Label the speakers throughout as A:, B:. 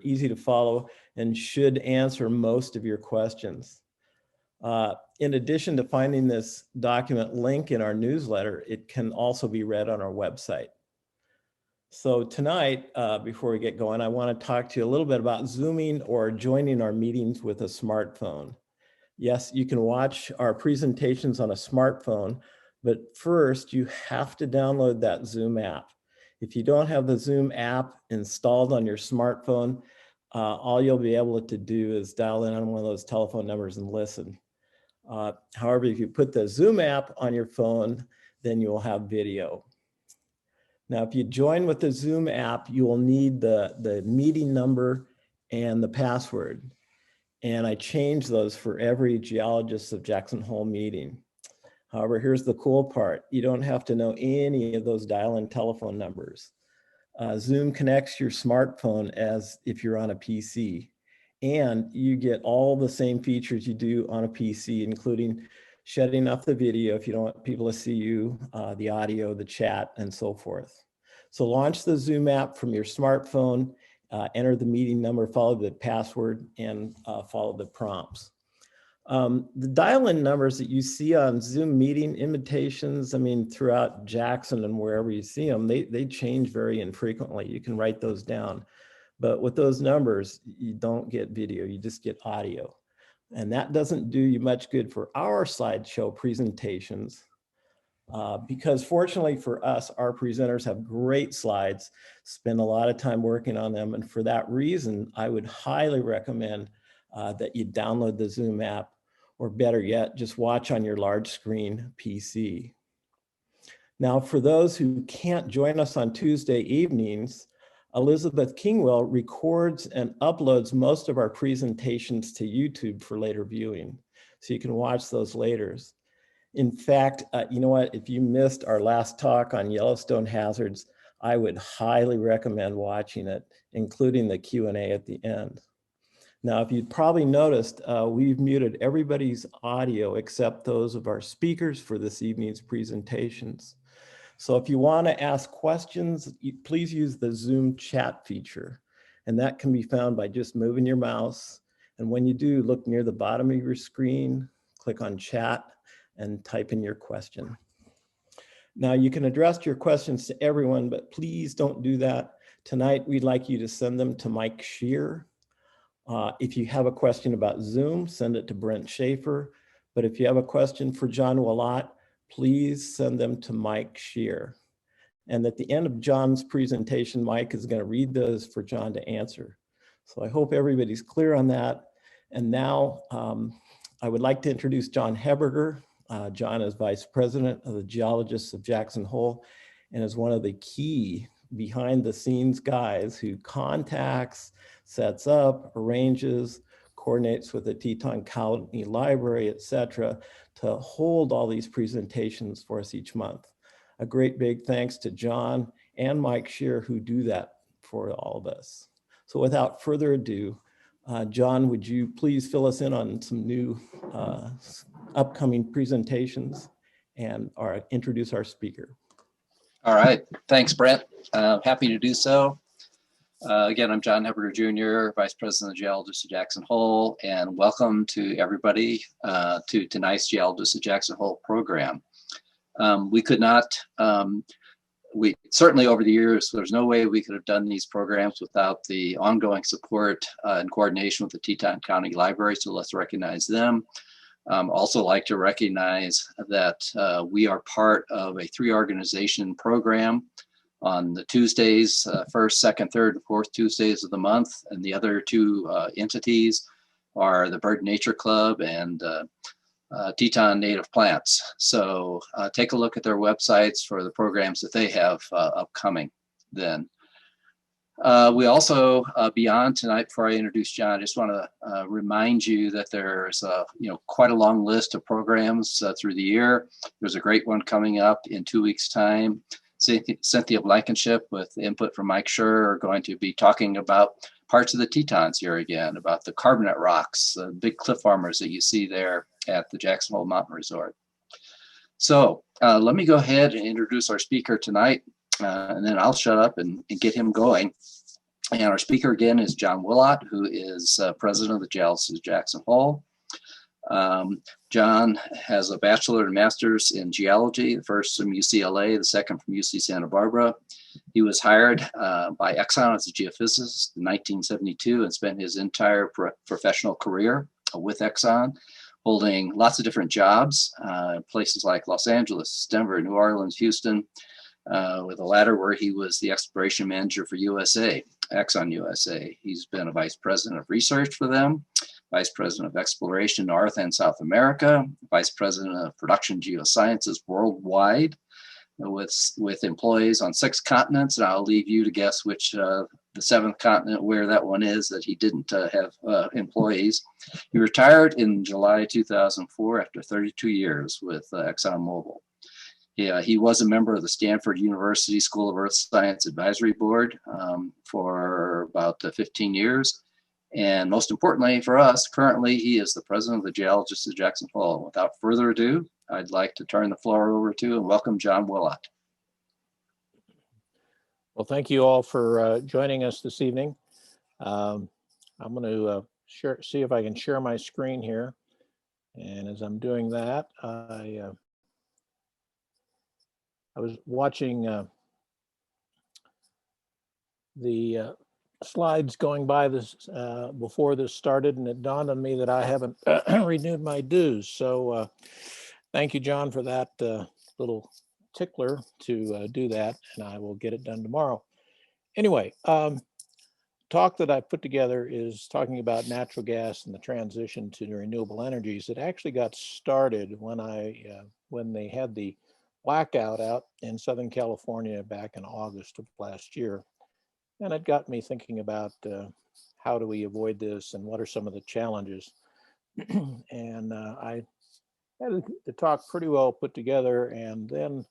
A: easy to follow and should answer most of your questions. In addition to finding this document link in our newsletter, it can also be read on our website. So tonight, before we get going, I want to talk to you a little bit about Zooming or joining our meetings with a smartphone. Yes, you can watch our presentations on a smartphone, but first you have to download that Zoom app. If you don't have the Zoom app installed on your smartphone, all you'll be able to do is dial in on one of those telephone numbers and listen. However, if you put the Zoom app on your phone, then you will have video. Now, if you join with the Zoom app, you will need the meeting number and the password. And I change those for every Geologists of Jackson Hole meeting. However, here's the cool part. You don't have to know any of those dial-in telephone numbers. Zoom connects your smartphone as if you're on a PC. And you get all the same features you do on a PC, including shutting off the video if you don't want people to see you, the audio, the chat, and so forth. So launch the Zoom app from your smartphone, enter the meeting number, follow the password, and follow the prompts. The dial-in numbers that you see on Zoom meeting invitations, I mean, throughout Jackson and wherever you see them, they change very infrequently. You can write those down. But with those numbers, you don't get video, you just get audio. And that doesn't do you much good for our slideshow presentations because fortunately for us, our presenters have great slides, spend a lot of time working on them. And for that reason, I would highly recommend that you download the Zoom app, or better yet, just watch on your large screen PC. Now, for those who can't join us on Tuesday evenings, Elizabeth Kingwell records and uploads most of our presentations to YouTube for later viewing. So you can watch those later. In fact, you know what, if you missed our last talk on Yellowstone hazards, I would highly recommend watching it, including the Q&A at the end. Now, if you'd probably noticed, we've muted everybody's audio except those of our speakers for this evening's presentations. So if you want to ask questions, please use the Zoom chat feature. And that can be found by just moving your mouse. And when you do, look near the bottom of your screen, click on chat, and type in your question. Now you can address your questions to everyone, but please don't do that. Tonight, we'd like you to send them to Mike Shear. If you have a question about Zoom, send it to Brent Schaefer. But if you have a question for John Willott, please send them to Mike Shear. And at the end of John's presentation, Mike is going to read those for John to answer. So I hope everybody's clear on that. And now I would like to introduce John Heberger. John is Vice President of the Geologists of Jackson Hole and is one of the key behind the scenes guys who contacts, sets up, arranges, coordinates with the Teton County Library, et cetera, to hold all these presentations for us each month. A great big thanks to John and Mike Shear who do that for all of us. So without further ado, John, would you please fill us in on some new upcoming presentations and introduce our speaker.
B: All right, thanks, Brent. Happy to do so. Again, I'm John Heberger Jr., Vice President of Geologists of Jackson Hole, and welcome to everybody to tonight's Geologists of Jackson Hole program. We could not, we certainly over the years, there's no way we could have done these programs without the ongoing support and coordination with the Teton County Library, so let's recognize them. Also like to recognize that we are part of a 3-organization program on the Tuesdays, first, second, third, and fourth Tuesdays of the month. And the other 2 entities are the Bird Nature Club and Teton Native Plants. So take a look at their websites for the programs that they have upcoming then. We also, beyond tonight, before I introduce John, I just want to remind you that there's quite a long list of programs through the year. There's a great one coming up in 2 weeks' time. Cynthia Blankenship with input from Mike Shear are going to be talking about parts of the Tetons here again, about the carbonate rocks, the big cliff armors that you see there at the Jackson Hole Mountain Resort. So let me go ahead and introduce our speaker tonight, and then I'll shut up and get him going. And our speaker again is John Willott, who is president of the Geologists of Jackson Hole. John has a bachelor and master's in geology, the first from UCLA, the second from UC Santa Barbara. He was hired by Exxon as a geophysicist in 1972 and spent his entire professional career with Exxon, holding lots of different jobs, places like Los Angeles, Denver, New Orleans, Houston, with the latter where he was the exploration manager for Exxon USA. He's been a vice president of research for them, vice president of exploration North and South America, vice president of production geosciences worldwide, with employees on 6 continents. And I'll leave you to guess which the 7th continent, where that one is that he didn't have employees. He retired in July 2004 after 32 years with ExxonMobil. He was a member of the Stanford University School of Earth Science Advisory Board for about 15 years. And most importantly for us, currently he is the president of the Geologists of Jackson Hole. Without further ado, I'd like to turn the floor over to and welcome John Willott.
C: Well, thank you all for joining us this evening. I'm going to see if I can share my screen here. And as I'm doing that, I was watching the slides going by this before this started, and it dawned on me that I haven't renewed my dues. So thank you, John, for that little tickler to do that, and I will get it done tomorrow. Anyway, talk that I put together is talking about natural gas and the transition to renewable energies. It actually got started when they had the blackout out in Southern California back in August of last year. And it got me thinking about how do we avoid this and what are some of the challenges. And I had the talk pretty well put together, and then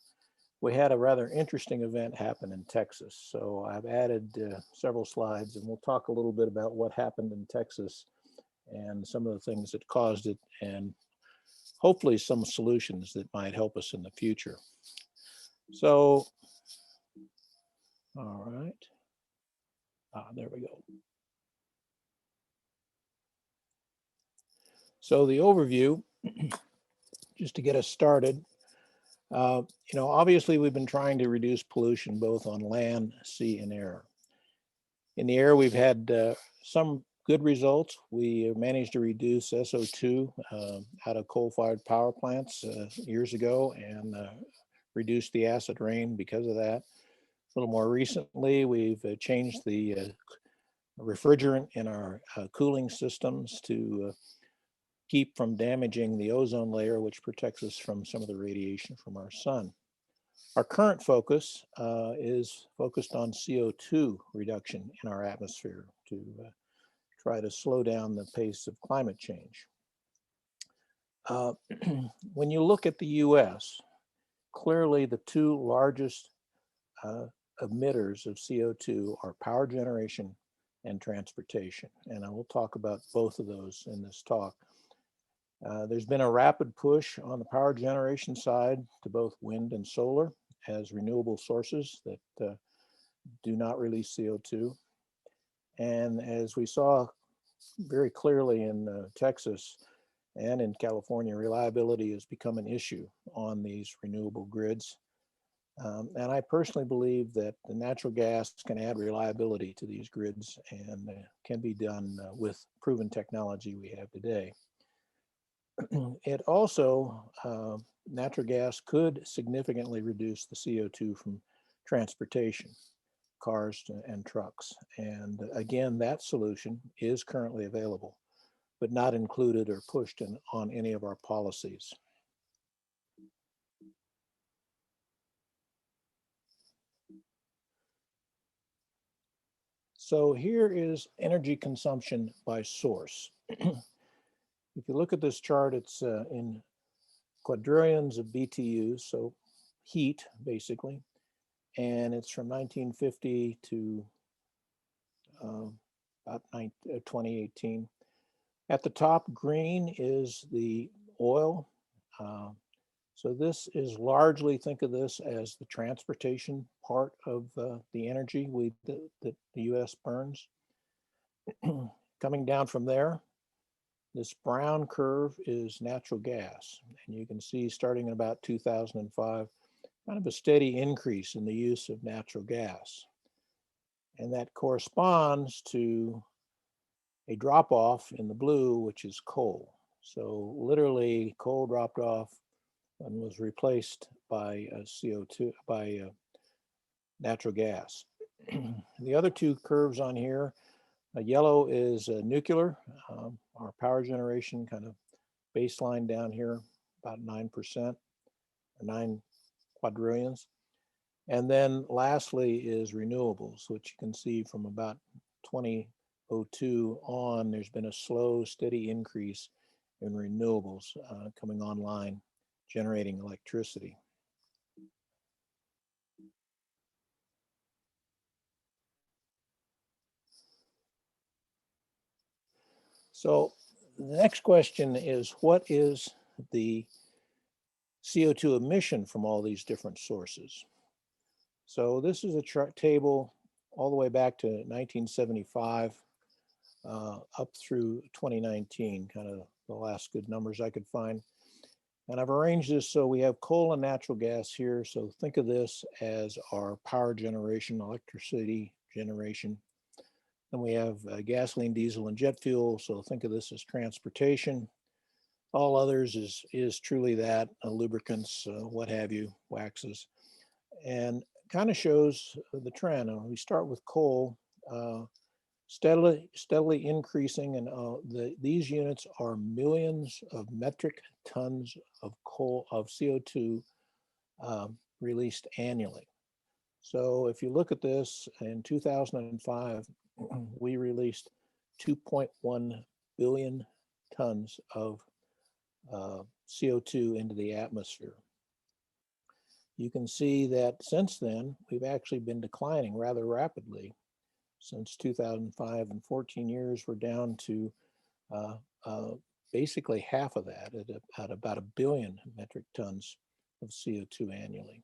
C: we had a rather interesting event happen in Texas. So I've added several slides, and we'll talk a little bit about what happened in Texas and some of the things that caused it, and hopefully some solutions that might help us in the future. So, all right. There we go. So the overview, just to get us started, obviously we've been trying to reduce pollution both on land, sea, and air. In the air, we've had some good results. We managed to reduce SO2 out of coal-fired power plants years ago and reduced the acid rain because of that. A little more recently, we've changed the refrigerant in our cooling systems to keep from damaging the ozone layer, which protects us from some of the radiation from our sun. Our current focus is focused on CO2 reduction in our atmosphere to try to slow down the pace of climate change. When you look at the US, clearly the 2 largest emitters of CO2 are power generation and transportation. And I will talk about both of those in this talk. There's been a rapid push on the power generation side to both wind and solar as renewable sources that do not release CO2. And as we saw very clearly in Texas and in California, reliability has become an issue on these renewable grids. And I personally believe that the natural gas can add reliability to these grids and can be done with proven technology we have today. It also, natural gas could significantly reduce the CO2 from transportation, cars and trucks. And again, that solution is currently available, but not included or pushed on any of our policies. So here is energy consumption by source. If you look at this chart, it's in quadrillions of BTUs, so heat basically, and it's from 1950 to about 2018. At the top, green is the oil, So this is largely, think of this as the transportation part of the energy that the US burns. Coming down from there, this brown curve is natural gas. And you can see starting in about 2005, kind of a steady increase in the use of natural gas. And that corresponds to a drop off in the blue, which is coal. So literally coal dropped off and was replaced by CO2, by natural gas. The other two curves on here, yellow is nuclear, our power generation kind of baseline down here, about 9%, or 9 quadrillions. And then lastly is renewables, which you can see from about 2002 on, there's been a slow, steady increase in renewables coming online, generating electricity. So the next question is, what is the CO2 emission from all these different sources? So this is a table all the way back to 1975 up through 2019, kind of the last good numbers I could find. And I've arranged this so we have coal and natural gas here. So think of this as our power generation, electricity generation. Then we have gasoline, diesel, and jet fuel. So think of this as transportation. All others is truly that, lubricants, what have you, waxes. And kind of shows the trend. We start with coal, steadily increasing, and these units are millions of metric tons of coal, of CO2 released annually. So if you look at this, in 2005, we released 2.1 billion tons of CO2 into the atmosphere. You can see that since then, we've actually been declining rather rapidly. Since 2005, in 14 years, we're down to basically half of that, at about 1 billion metric tons of CO2 annually.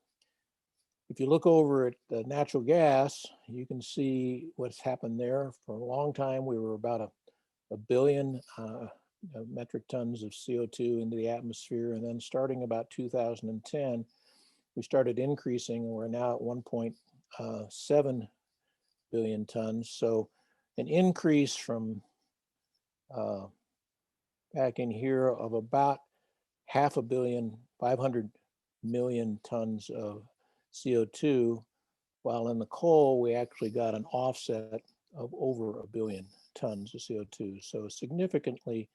C: If you look over at natural gas, you can see what's happened there. For a long time, we were about a billion metric tons of CO2 into the atmosphere. And then starting about 2010, we started increasing, and we're now at 1.7 billion tons. So an increase from back in here of about 500 million tons of CO2, while in the coal, we actually got an offset of over 1 billion tons of CO2. So significantly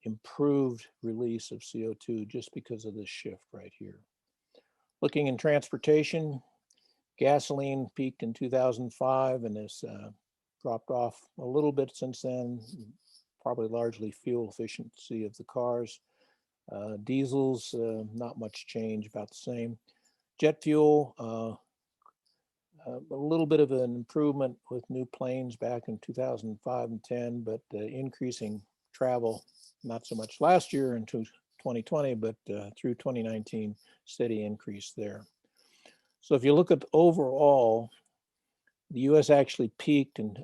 C: improved release of CO2 just because of this shift right here. Looking in transportation, gasoline peaked in 2005 and has dropped off a little bit since then, probably largely fuel efficiency of the cars. Diesels, not much change, about the same. Jet fuel, a little bit of an improvement with new planes back in 2005 and 10, but increasing travel, not so much last year into 2020, but through 2019, steady increase there. So if you look at overall, the US actually peaked in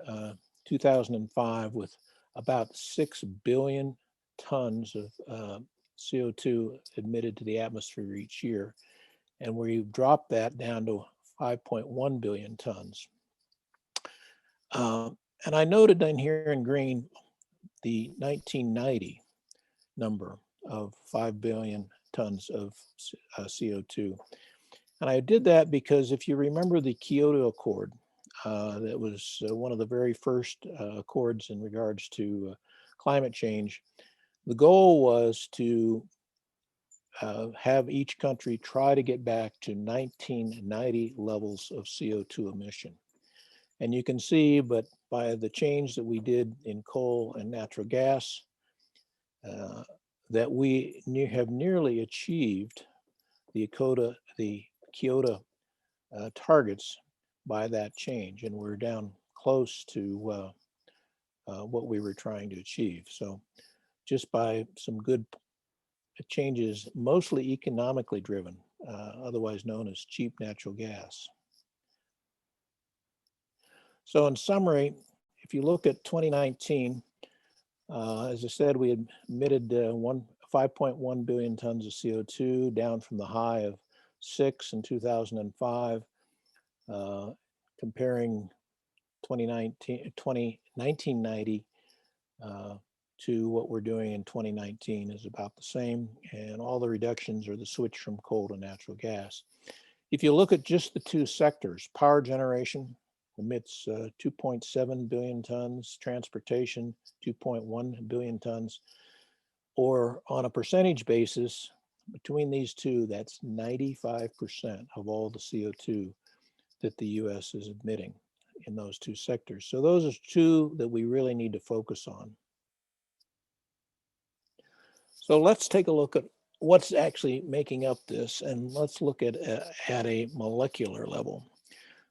C: 2005 with about 6 billion tons of CO2 emitted to the atmosphere each year. And we've dropped that down to 5.1 billion tons. And I noted in here in green the 1990 number of 5 billion tons of CO2. And I did that because if you remember the Kyoto Accord, that was one of the very first accords in regards to climate change, the goal was to have each country try to get back to 1990 levels of CO2 emission. And you can see, but by the change that we did in coal and natural gas, that we have nearly achieved the Kyoto targets by that change, and we're down close to what we were trying to achieve. So just by some good change is mostly economically driven, otherwise known as cheap natural gas. So in summary, if you look at 2019, as I said, we had emitted 5.1 billion tons of CO2, down from the high of 6 in 2005, comparing 1990 to what we're doing in 2019 is about the same, and all the reductions are the switch from coal to natural gas. If you look at just the two sectors, power generation emits 2.7 billion tons, transportation 2.1 billion tons, or on a percentage basis, between these two, that's 95% of all the CO2 that the US is emitting in those two sectors. So those are two that we really need to focus on. So let's take a look at what's actually making up this, and let's look at a molecular level.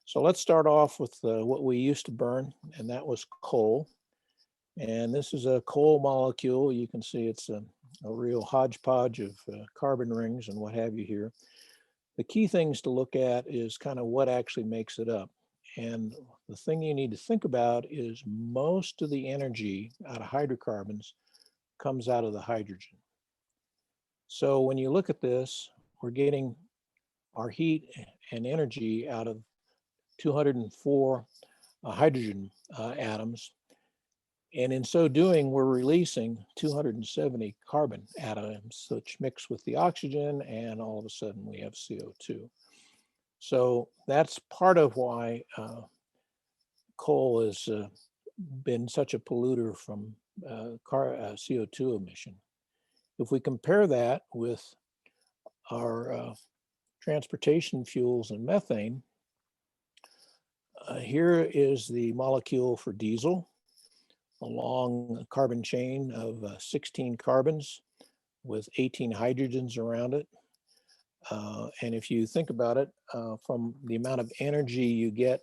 C: So let's start off with what we used to burn, and that was coal. And this is a coal molecule. You can see it's a real hodgepodge of carbon rings and what have you here. The key things to look at is kind of what actually makes it up. And the thing you need to think about is most of the energy out of hydrocarbons comes out of the hydrogen. So when you look at this, we're getting our heat and energy out of 204 hydrogen atoms. And in so doing, we're releasing 270 carbon atoms, which mix with the oxygen, and all of a sudden we have CO2. So that's part of why coal has been such a polluter from CO2 emission. If we compare that with our transportation fuels and methane, here is the molecule for diesel, a long carbon chain of 16 carbons with 18 hydrogens around it. And if you think about it, from the amount of energy you get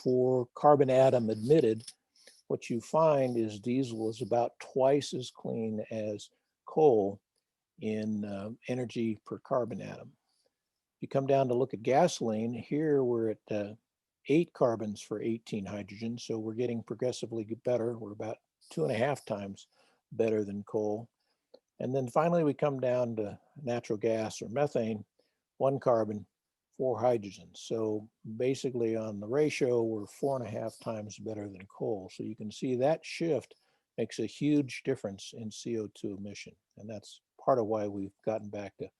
C: for carbon atom emitted, what you find is diesel is about twice as clean as coal in energy per carbon atom. If you come down to look at gasoline, here we're at 8 carbons for 18 hydrogens, so we're getting progressively better. We're about 2.5 times better than coal. And then finally we come down to natural gas or methane, 1 carbon, 4 hydrogens. So basically on the ratio, we're 4.5 times better than coal. So you can see that shift makes a huge difference in CO2 emission. And that's part of why we've gotten back to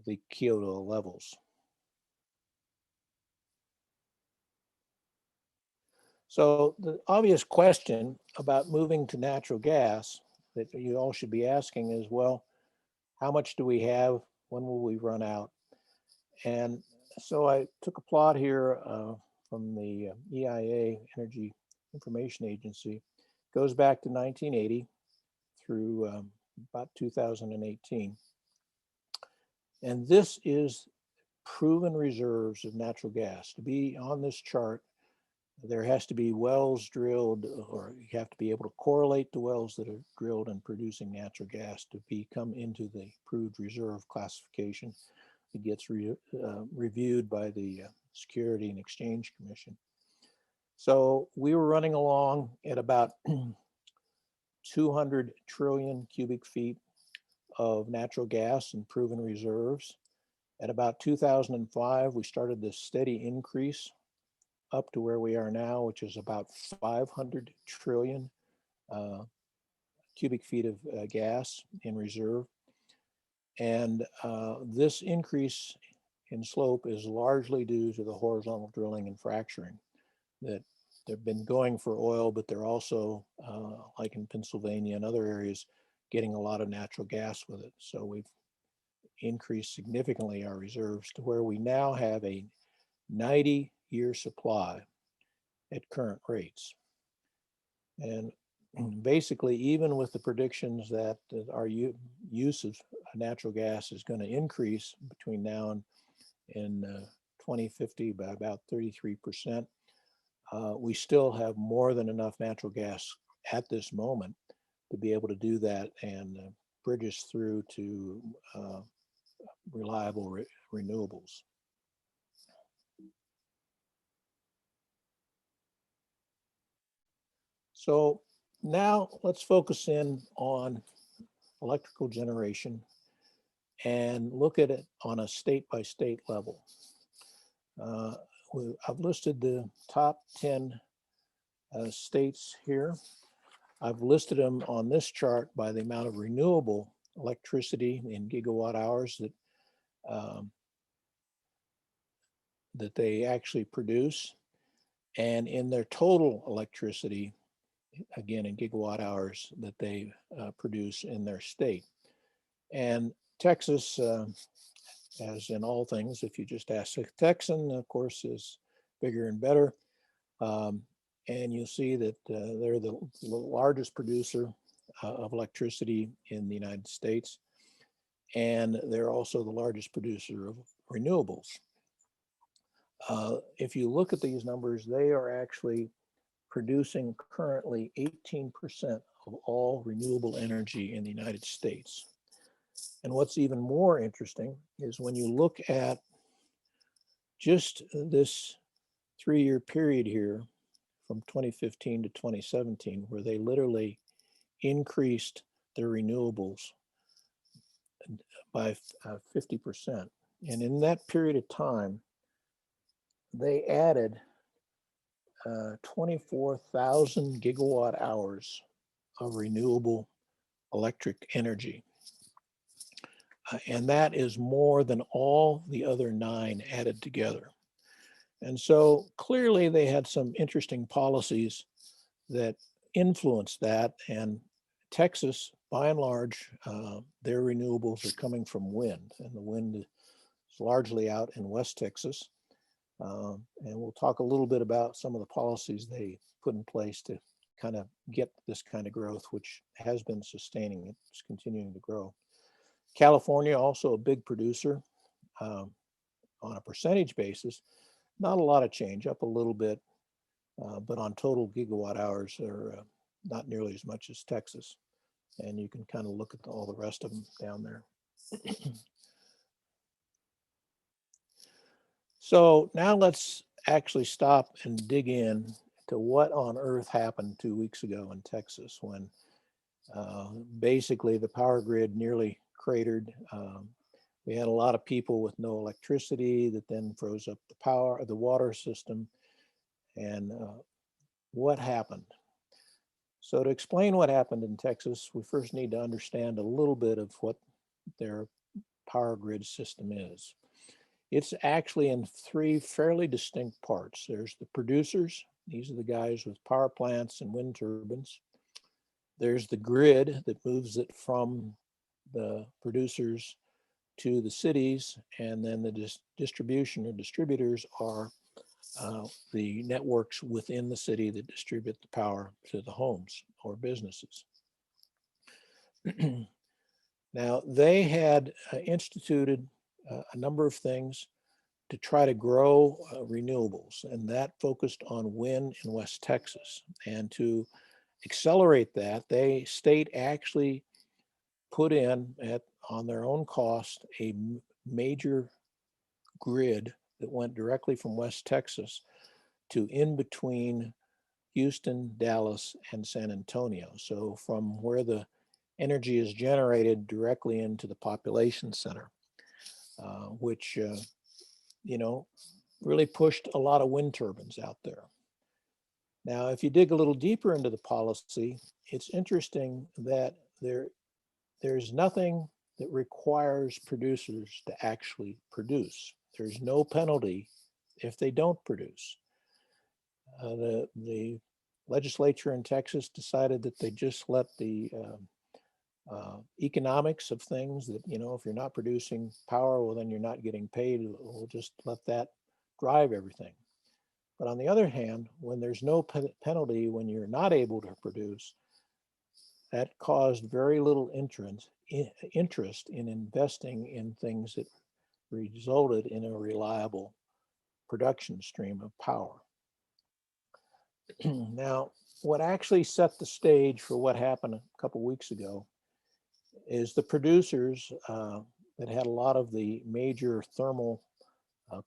C: the Kyoto levels. So the obvious question about moving to natural gas that you all should be asking is, well, how much do we have? When will we run out? And so I took a plot here from the EIA, Energy Information Agency. It goes back to 1980 through about 2018. And this is proven reserves of natural gas. To be on this chart, there has to be wells drilled, or you have to be able to correlate the wells that are drilled and producing natural gas to come into the proved reserve classification. It gets reviewed by the Security and Exchange Commission. So we were running along at about 200 trillion cubic feet of natural gas and proven reserves. At about 2005, we started this steady increase up to where we are now, which is about 500 trillion cubic feet of gas in reserve. And this increase in slope is largely due to the horizontal drilling and fracturing that they've been going for oil, but they're also, like in Pennsylvania and other areas, getting a lot of natural gas with it. So we've increased significantly our reserves to where we now have a 90-year supply at current rates. And basically, even with the predictions that our use of natural gas is going to increase between now and 2050 by about 33%, we still have more than enough natural gas at this moment to be able to do that and bridges through to reliable renewables. So now let's focus in on electrical generation and look at it on a state-by-state level. I've listed the top 10 states here. I've listed them on this chart by the amount of renewable electricity in gigawatt hours that they actually produce, and in their total electricity, again in gigawatt hours, that they produce in their state. And Texas, as in all things, if you just ask a Texan, of course, is bigger and better. And you'll see that they're the largest producer of electricity in the United States. And they're also the largest producer of renewables. If you look at these numbers, they are actually producing currently 18% of all renewable energy in the United States. And what's even more interesting is when you look at just this 3-year period here from 2015 to 2017, where they literally increased their renewables by 50%. And in that period of time, they added 24,000 gigawatt hours of renewable electric energy. And that is more than all the other 9 added together. And so clearly they had some interesting policies that influenced that. And Texas, by and large, their renewables are coming from wind, and the wind is largely out in West Texas. And we'll talk a little bit about some of the policies they put in place to kind of get this kind of growth, which has been sustaining. It's continuing to grow. California, also a big producer on a percentage basis. Not a lot of change, up a little bit, but on total gigawatt hours, they're not nearly as much as Texas. And you can kind of look at all the rest of them down there. So now let's actually stop and dig in to what on earth happened 2 weeks ago in Texas when basically the power grid nearly cratered. We had a lot of people with no electricity that then froze up the water system. And what happened? So to explain what happened in Texas, we first need to understand a little bit of what their power grid system is. It's actually in 3 fairly distinct parts. There's the producers. These are the guys with power plants and wind turbines. There's the grid that moves it from the producers to the cities, and then the distribution or distributors are the networks within the city that distribute the power to the homes or businesses. Now, they had instituted a number of things to try to grow renewables, and that focused on wind in West Texas. And to accelerate that, state actually put in on their own cost a major grid that went directly from West Texas to in between Houston, Dallas, and San Antonio. So from where the energy is generated directly into the population center, which really pushed a lot of wind turbines out there. Now, if you dig a little deeper into the policy, it's interesting that there's nothing that requires producers to actually produce. There's no penalty if they don't produce. The legislature in Texas decided that they just let the economics of things that, if you're not producing power, well, then you're not getting paid. We'll just let that drive everything. But on the other hand, when there's no penalty when you're not able to produce, that caused very little interest in investing in things that resulted in a reliable production stream of power. Now, what actually set the stage for what happened a couple weeks ago is the producers that had a lot of the major thermal,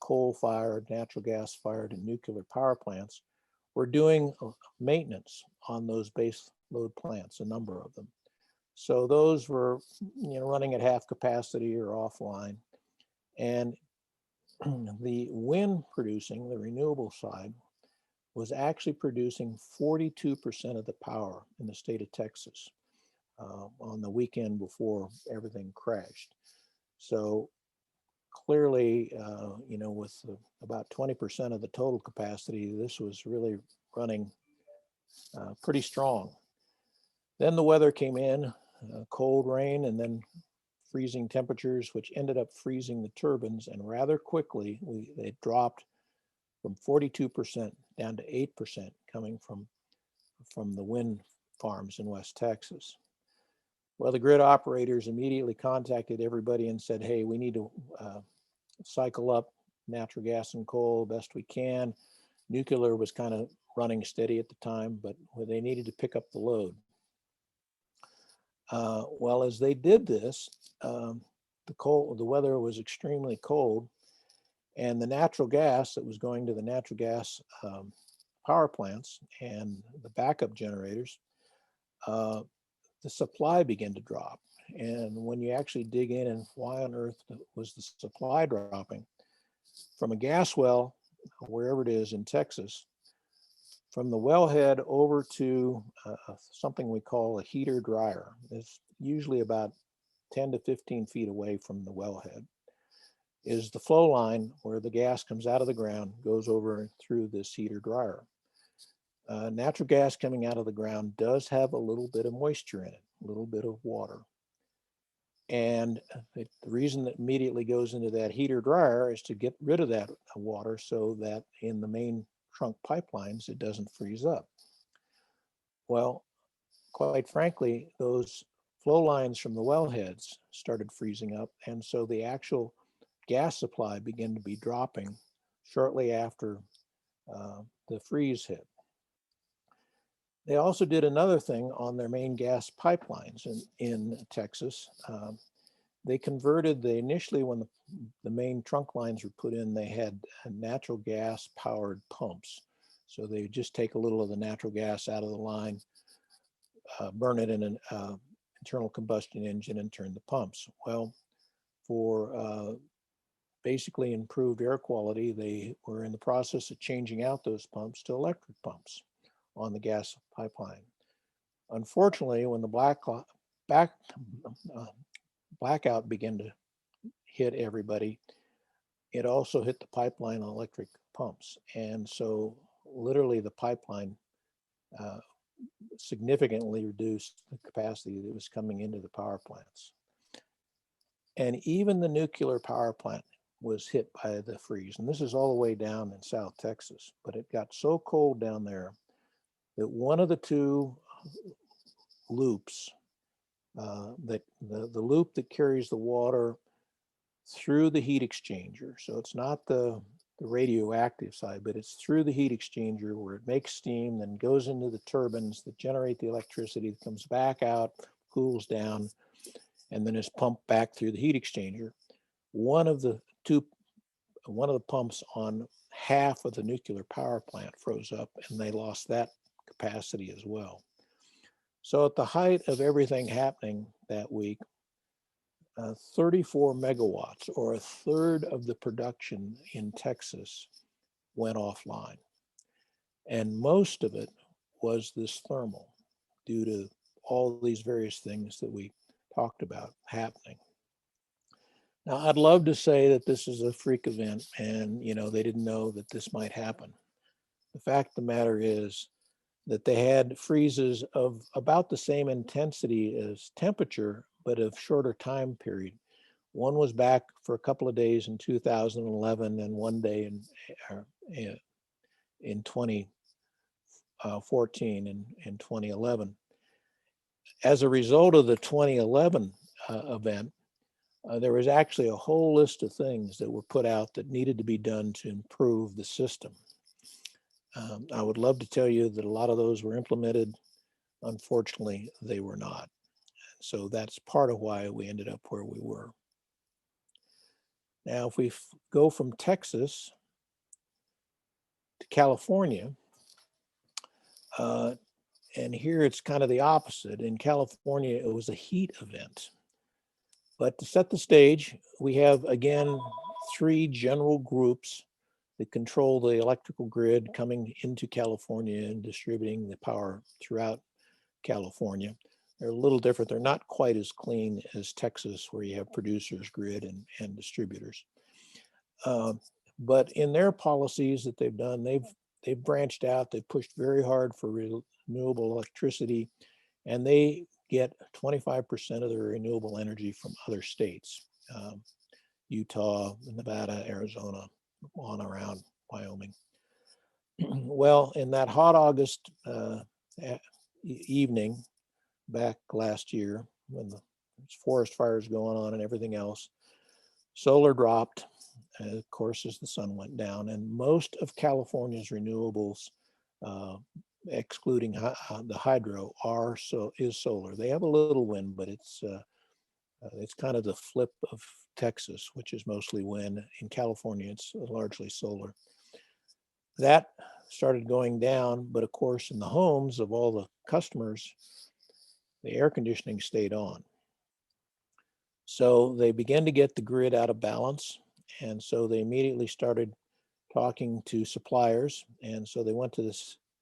C: coal-fired, natural gas-fired, and nuclear power plants were doing maintenance on those base load plants, a number of them. So those were, running at half capacity or offline. And the wind producing, the renewable side, was actually producing 42% of the power in the state of Texas on the weekend before everything crashed. So clearly, with about 20% of the total capacity, this was really running pretty strong. Then the weather came in, cold rain, and then freezing temperatures, which ended up freezing the turbines. And rather quickly, they dropped from 42% down to 8% coming from the wind farms in West Texas. Well, the grid operators immediately contacted everybody and said, hey, we need to cycle up natural gas and coal best we can. Nuclear was kind of running steady at the time, but they needed to pick up the load. Well, as they did this, the weather was extremely cold, and the natural gas that was going to the natural gas power plants and the backup generators, the supply began to drop. And when you actually dig in and why on earth was the supply dropping? From a gas well, wherever it is in Texas, from the wellhead over to something we call a heater dryer. It's usually about 10 to 15 feet away from the wellhead, is the flow line where the gas comes out of the ground, goes over through this heater dryer. Natural gas coming out of the ground does have a little bit of moisture in it, a little bit of water. And the reason that immediately goes into that heater dryer is to get rid of that water so that in the main trunk pipelines, it doesn't freeze up. Well, quite frankly, those flow lines from the wellheads started freezing up. And so the actual gas supply began to be dropping shortly after the freeze hit. They also did another thing on their main gas pipelines in Texas. They converted initially when the main trunk lines were put in, they had natural gas powered pumps. So they just take a little of the natural gas out of the line, burn it in an internal combustion engine and turn the pumps. Well, for basically improved air quality, they were in the process of changing out those pumps to electric pumps on the gas pipeline. Unfortunately, when the blackout began to hit everybody, it also hit the pipeline on electric pumps. And so literally the pipeline significantly reduced the capacity that was coming into the power plants. And even the nuclear power plant was hit by the freeze. And this is all the way down in South Texas, but it got so cold down there that one of the two loops, that the loop that carries the water through the heat exchanger, so it's not the radioactive side, but it's through the heat exchanger where it makes steam, then goes into the turbines that generate the electricity that comes back out, cools down, and then is pumped back through the heat exchanger. One of the pumps on half of the nuclear power plant froze up, and they lost that capacity as well. So at the height of everything happening that week, 34 megawatts, or a third of the production in Texas, went offline. And most of it was this thermal, due to all these various things that we talked about happening. Now, I'd love to say that this is a freak event and, they didn't know that this might happen. The fact of the matter is that they had freezes of about the same intensity as temperature, but of shorter time period. One was back for a couple of days in 2011 and one day in 2014 and 2011. As a result of the 2011 event, there was actually a whole list of things that were put out that needed to be done to improve the system. I would love to tell you that a lot of those were implemented. Unfortunately, they were not. So that's part of why we ended up where we were. Now, if we go from Texas to California, and here it's kind of the opposite. In California, it was a heat event. But to set the stage, we have, again, 3 general groups that control the electrical grid coming into California and distributing the power throughout California. They're a little different. They're not quite as clean as Texas, where you have producers grid and distributors. But in their policies that they've done, they've branched out. They've pushed very hard for renewable electricity, and they get 25% of their renewable energy from other states, Utah, Nevada, Arizona, on around Wyoming. Well, in that hot August evening back last year, when the forest fires going on and everything else, solar dropped, of course, as the sun went down, and most of California's renewables, excluding the hydro, is solar. They have a little wind, but it's kind of the flip of Texas, which is mostly wind. In California, it's largely solar. That started going down, but of course, in the homes of all the customers, the air conditioning stayed on. So they began to get the grid out of balance. And so they immediately started talking to suppliers. And so they went to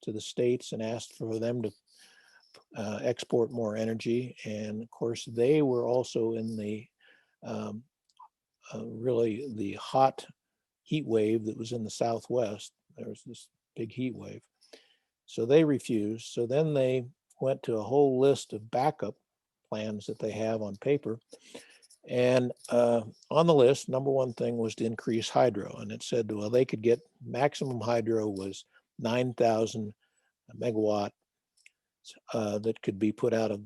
C: the states and asked for them to export more energy. And of course, they were also in the really the hot heat wave that was in the Southwest. There was this big heat wave. So they refused. So then they went to a whole list of backup plans that they have on paper. And on the list, number 1 thing was to increase hydro. And it said, well, they could get maximum hydro was 9,000 megawatt that could be put out of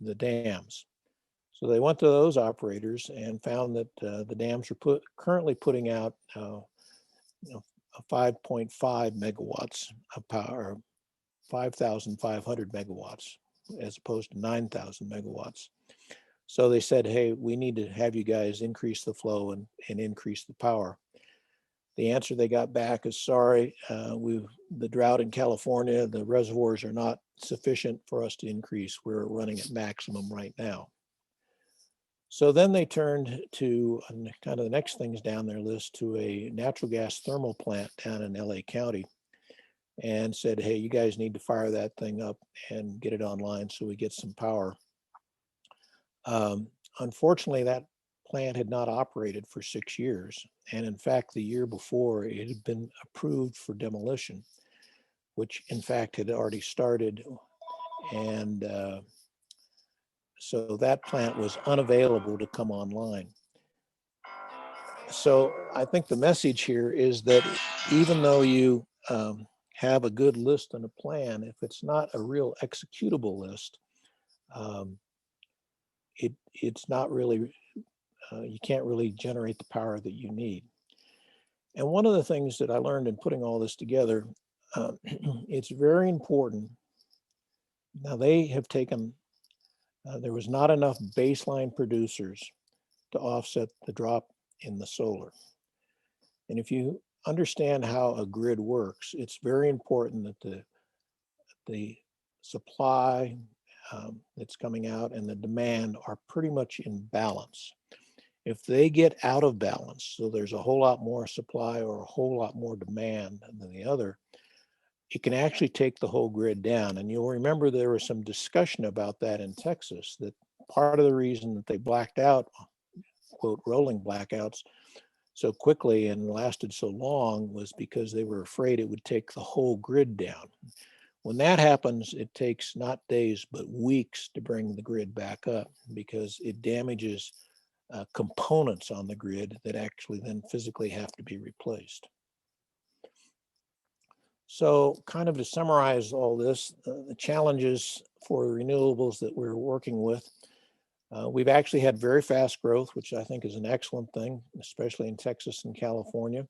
C: the dams. So they went to those operators and found that the dams are currently putting out 5.5 megawatts of power, 5,500 megawatts, as opposed to 9,000 megawatts. So they said, hey, we need to have you guys increase the flow and increase the power. The answer they got back is, sorry, the drought in California, the reservoirs are not sufficient for us to increase. We're running at maximum right now. So then they turned to kind of the next things down their list, to a natural gas thermal plant down in LA County, and said, hey, you guys need to fire that thing up and get it online so we get some power. Unfortunately, that plant had not operated for 6 years. And in fact, the year before, it had been approved for demolition, which in fact had already started. And so that plant was unavailable to come online. So I think the message here is that even though you have a good list and a plan, if it's not a real executable list, it's not really, you can't really generate the power that you need. And one of the things that I learned in putting all this together, it's very important. Now they have taken, there was not enough baseline producers to offset the drop in the solar. And if you understand how a grid works, it's very important that the supply that's coming out and the demand are pretty much in balance. If they get out of balance, so there's a whole lot more supply or a whole lot more demand than the other, it can actually take the whole grid down. And you'll remember there was some discussion about that in Texas, that part of the reason that they blacked out, quote, rolling blackouts, so quickly and lasted so long was because they were afraid it would take the whole grid down. When that happens, it takes not days, but weeks to bring the grid back up, because it damages components on the grid that actually then physically have to be replaced. So kind of to summarize all this, the challenges for renewables that we're working with, we've actually had very fast growth, which I think is an excellent thing, especially in Texas and California.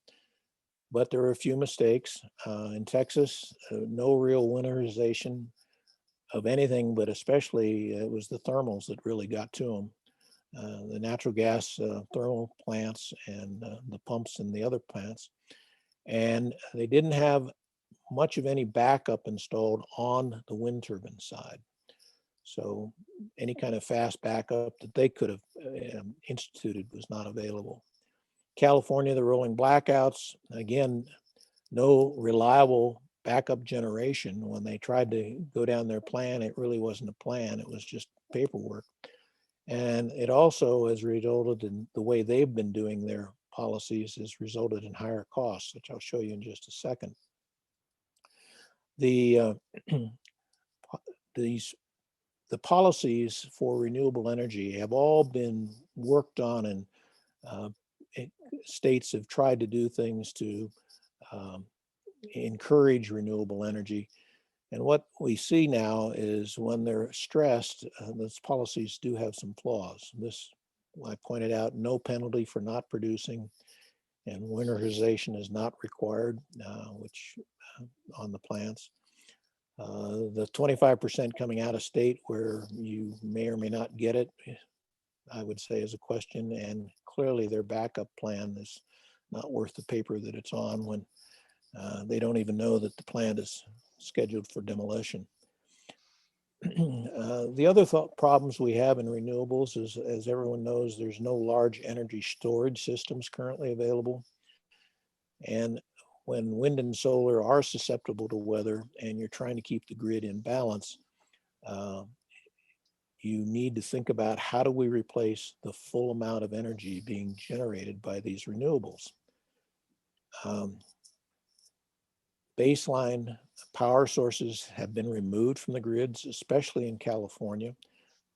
C: But there are a few mistakes. In Texas, no real winterization of anything, but especially it was the thermals that really got to them. The natural gas thermal plants and the pumps in the other plants. And they didn't have much of any backup installed on the wind turbine side. So any kind of fast backup that they could have instituted was not available. California, the rolling blackouts, again, no reliable backup generation. When they tried to go down their plan, it really wasn't a plan, it was just paperwork. And it also has resulted in the way they've been doing their policies has resulted in higher costs, which I'll show you in just a second. The policies for renewable energy have all been worked on, and states have tried to do things to encourage renewable energy. And what we see now is when they're stressed, those policies do have some flaws. This, I pointed out, no penalty for not producing, and winterization is not required, which on the plants. The 25% coming out of state where you may or may not get it, I would say is a question, and clearly their backup plan is not worth the paper that it's on when they don't even know that the plant is scheduled for demolition. The other problems we have in renewables is, as everyone knows, there's no large energy storage systems currently available. And when wind and solar are susceptible to weather and you're trying to keep the grid in balance, you need to think about how do we replace the full amount of energy being generated by these renewables. Baseline power sources have been removed from the grids, especially in California.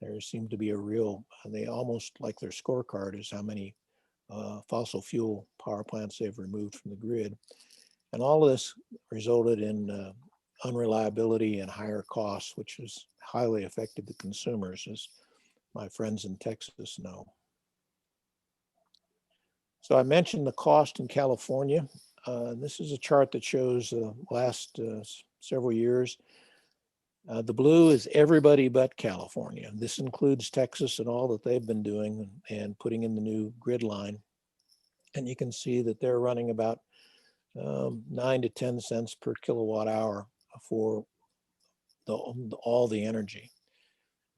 C: There seemed to be a real, they almost like their scorecard is how many fossil fuel power plants they've removed from the grid. And all of this resulted in unreliability and higher costs, which has highly affected the consumers, as my friends in Texas know. So I mentioned the cost in California. This is a chart that shows the last several years. The blue is everybody but California. This includes Texas and all that they've been doing and putting in the new grid line. And you can see that they're running about 9 to 10 cents per kilowatt hour for all the energy,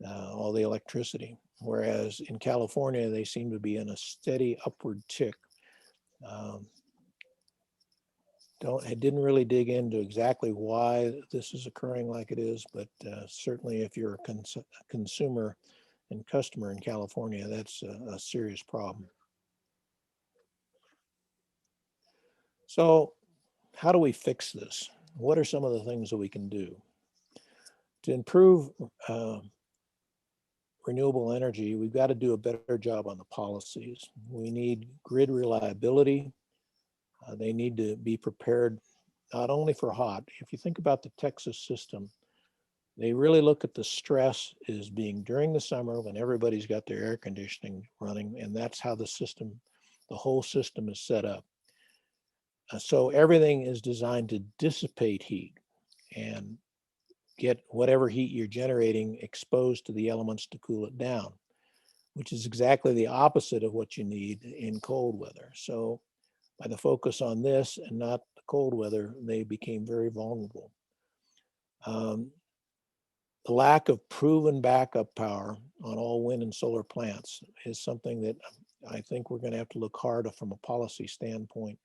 C: all the electricity. Whereas in California, they seem to be in a steady upward tick. I didn't really dig into exactly why this is occurring like it is, but certainly if you're a consumer and customer in California, that's a serious problem. So how do we fix this? What are some of the things that we can do? To improve renewable energy, we've got to do a better job on the policies. We need grid reliability. They need to be prepared not only for hot. If you think about the Texas system, they really look at the stress as being during the summer when everybody's got their air conditioning running, and that's how the whole system is set up. So everything is designed to dissipate heat and get whatever heat you're generating exposed to the elements to cool it down, which is exactly the opposite of what you need in cold weather. So by the focus on this and not the cold weather, they became very vulnerable. The lack of proven backup power on all wind and solar plants is something that I think we're going to have to look hard from a policy standpoint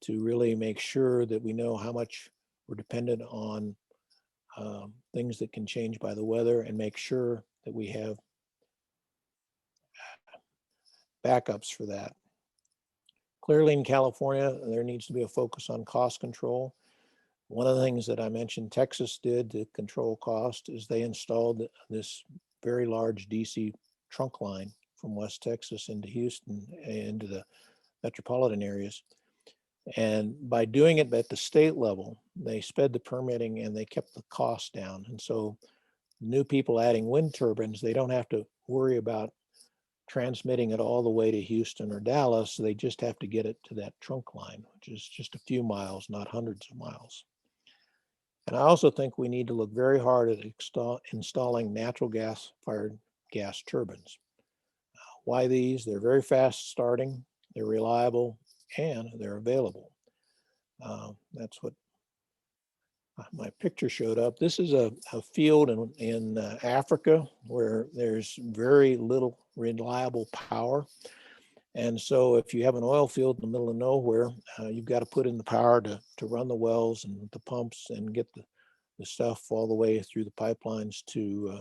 C: to really make sure that we know how much we're dependent on things that can change by the weather, and make sure that we have backups for that. Clearly in California, there needs to be a focus on cost control. One of the things that I mentioned Texas did to control cost is they installed this very large DC trunk line from West Texas into Houston, into the metropolitan areas. And by doing it at the state level, they sped the permitting and they kept the cost down. And so new people adding wind turbines, they don't have to worry about transmitting it all the way to Houston or Dallas. They just have to get it to that trunk line, which is just a few miles, not hundreds of miles. And I also think we need to look very hard at installing natural gas-fired gas turbines. Why these? They're very fast starting, they're reliable, and they're available. That's what my picture showed up. This is a field in Africa where there's very little reliable power. And so if you have an oil field in the middle of nowhere, you've got to put in the power to run the wells and the pumps and get the stuff all the way through the pipelines to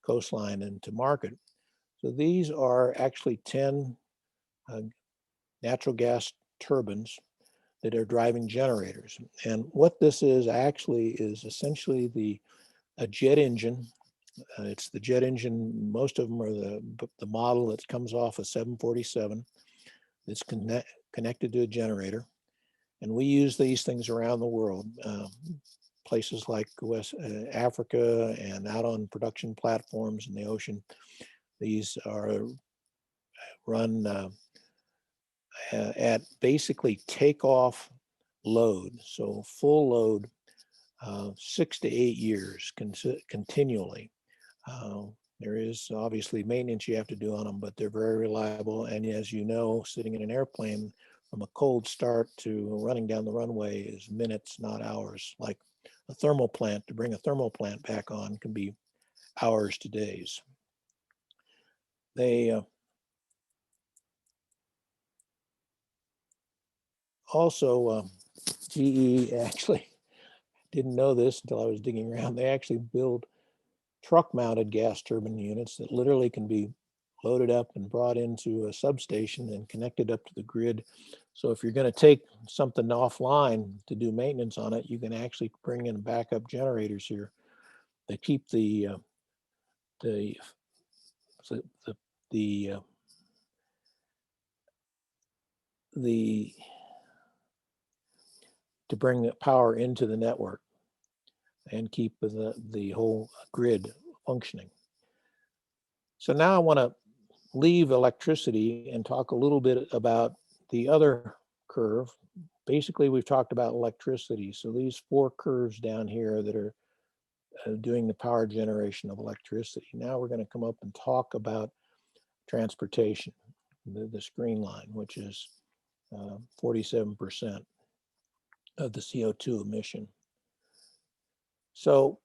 C: coastline and to market. So these are actually 10 natural gas turbines that are driving generators. And what this is actually is essentially a jet engine. It's the jet engine. Most of them are the model that comes off a 747. It's connected to a generator. And we use these things around the world. Places like West Africa and out on production platforms in the ocean. These are run at basically takeoff load, so full load, 6 to 8 years continually. There is obviously maintenance you have to do on them, but they're very reliable. And as you know, sitting in an airplane from a cold start to running down the runway is minutes, not hours. Like a thermal plant, to bring a thermal plant back on can be hours to days. They also, GE actually didn't know this until I was digging around. They actually build truck-mounted gas turbine units that literally can be loaded up and brought into a substation and connected up to the grid. So if you're going to take something offline to do maintenance on it, you can actually bring in backup generators here. They keep to bring the power into the network and keep the whole grid functioning. So now I want to leave electricity and talk a little bit about the other curve. Basically, we've talked about electricity. So these 4 curves down here that are doing the power generation of electricity. Now we're going to come up and talk about transportation, this green line, which is 47% of the CO2 emission. So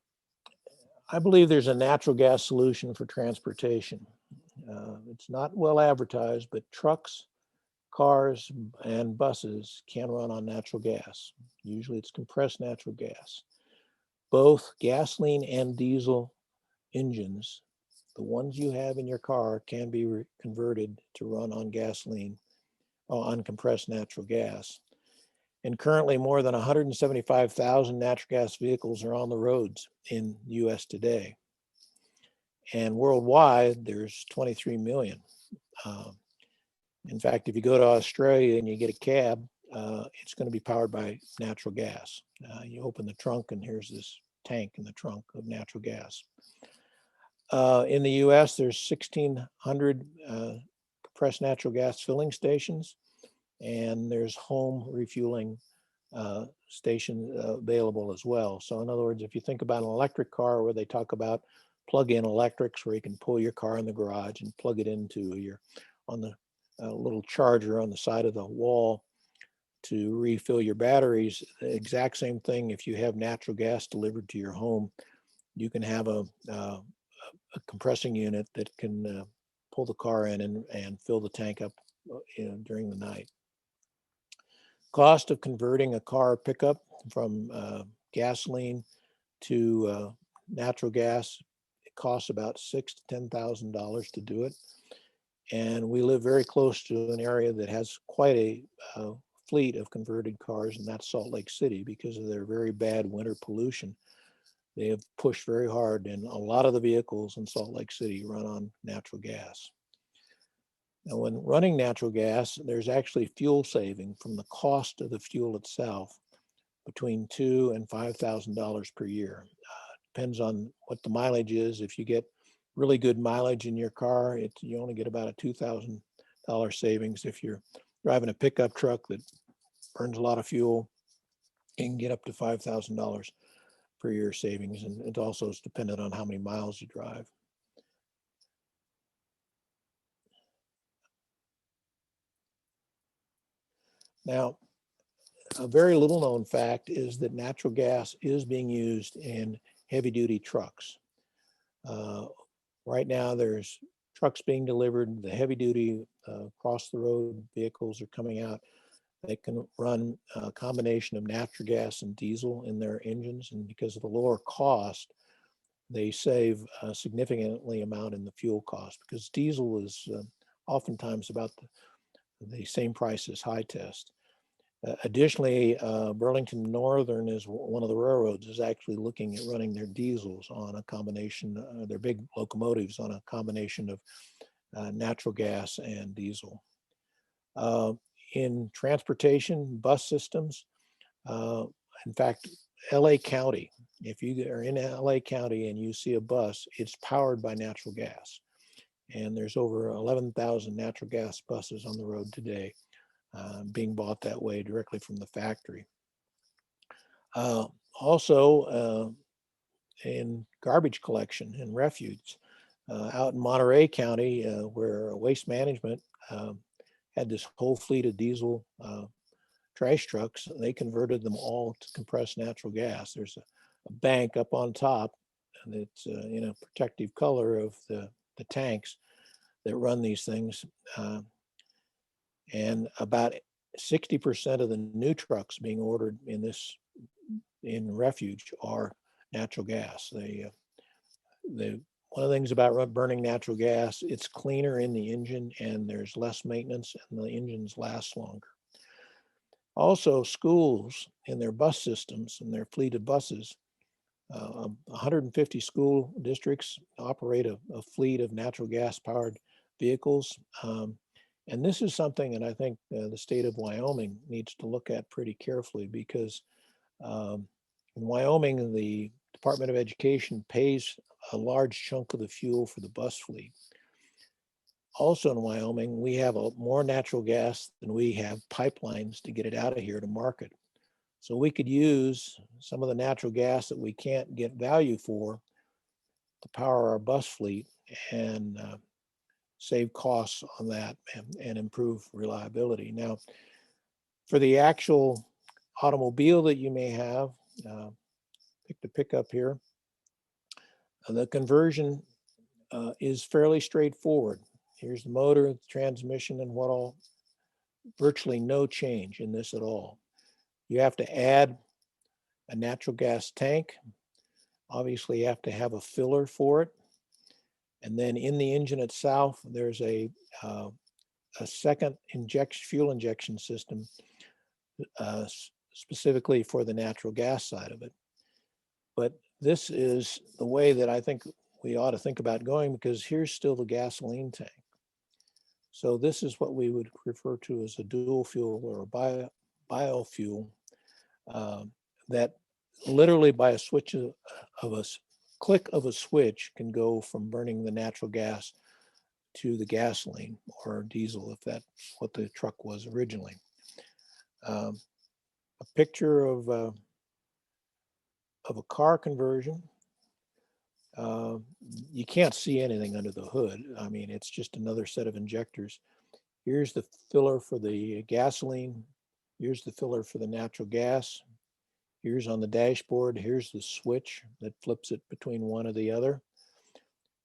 C: I believe there's a natural gas solution for transportation. It's not well advertised, but trucks, cars, and buses can run on natural gas. Usually it's compressed natural gas. Both gasoline and diesel engines, the ones you have in your car, can be converted to run on gasoline, on compressed natural gas. And currently more than 175,000 natural gas vehicles are on the roads in the US today. And worldwide, there's 23 million. In fact, if you go to Australia and you get a cab, it's going to be powered by natural gas. You open the trunk and here's this tank in the trunk of natural gas. In the US, there's 1,600 compressed natural gas filling stations, and there's home refueling stations available as well. So in other words, if you think about an electric car where they talk about plug-in electrics, where you can pull your car in the garage and plug it into on the little charger on the side of the wall to refill your batteries, the exact same thing. If you have natural gas delivered to your home, you can have a compressing unit that can pull the car in and fill the tank up during the night. Cost of converting a car pickup from gasoline to natural gas, it costs about $6,000 to $10,000 to do it. And we live very close to an area that has quite a fleet of converted cars, and that's Salt Lake City. Because of their very bad winter pollution, they have pushed very hard, and a lot of the vehicles in Salt Lake City run on natural gas. Now, when running natural gas, there's actually fuel saving from the cost of the fuel itself between $2,000 and $5,000 per year. Depends on what the mileage is. If you get really good mileage in your car, you only get about a $2,000 savings. If you're driving a pickup truck that burns a lot of fuel, you can get up to $5,000 per year savings, and it also is dependent on how many miles you drive. Now, a very little known fact is that natural gas is being used in heavy duty trucks. Right now there's trucks being delivered, the heavy duty across the road vehicles are coming out. They can run a combination of natural gas and diesel in their engines, and because of the lower cost, they save a significantly amount in the fuel cost, because diesel is oftentimes about the same price as high test. Additionally, Burlington Northern is one of the railroads is actually looking at running their diesels on a combination, their big locomotives on a combination of natural gas and diesel. In transportation, bus systems, in fact, LA County, if you are in LA County and you see a bus, it's powered by natural gas. And there's over 11,000 natural gas buses on the road today. Being bought that way directly from the factory. Also, in garbage collection and refuse, out in Monterey County, where Waste Management had this whole fleet of diesel trash trucks, they converted them all to compressed natural gas. There's a bank up on top, and it's in a protective color of the tanks that run these things. And about 60% of the new trucks being ordered in refuge are natural gas. One of the things about burning natural gas, it's cleaner in the engine and there's less maintenance and the engines last longer. Also, schools in their bus systems and their fleet of buses, 150 school districts operate a fleet of natural gas powered vehicles. And this is something that I think the state of Wyoming needs to look at pretty carefully, because in Wyoming, the Department of Education pays a large chunk of the fuel for the bus fleet. Also in Wyoming, we have more natural gas than we have pipelines to get it out of here to market. So we could use some of the natural gas that we can't get value for to power our bus fleet and save costs on that and improve reliability. Now, for the actual automobile that you may have, pick the pickup here, the conversion is fairly straightforward. Here's the motor, the transmission, and what all, virtually no change in this at all. You have to add a natural gas tank. Obviously, you have to have a filler for it. And then in the engine itself, there's a second fuel injection system specifically for the natural gas side of it. But this is the way that I think we ought to think about going, because here's still the gasoline tank. So this is what we would refer to as a dual fuel or a biofuel that literally by a switch of a click of a switch can go from burning the natural gas to the gasoline or diesel, if that's what the truck was originally. A picture of a car conversion. You can't see anything under the hood. I mean, it's just another set of injectors. Here's the filler for the gasoline. Here's the filler for the natural gas. Here's on the dashboard, here's the switch that flips it between one or the other.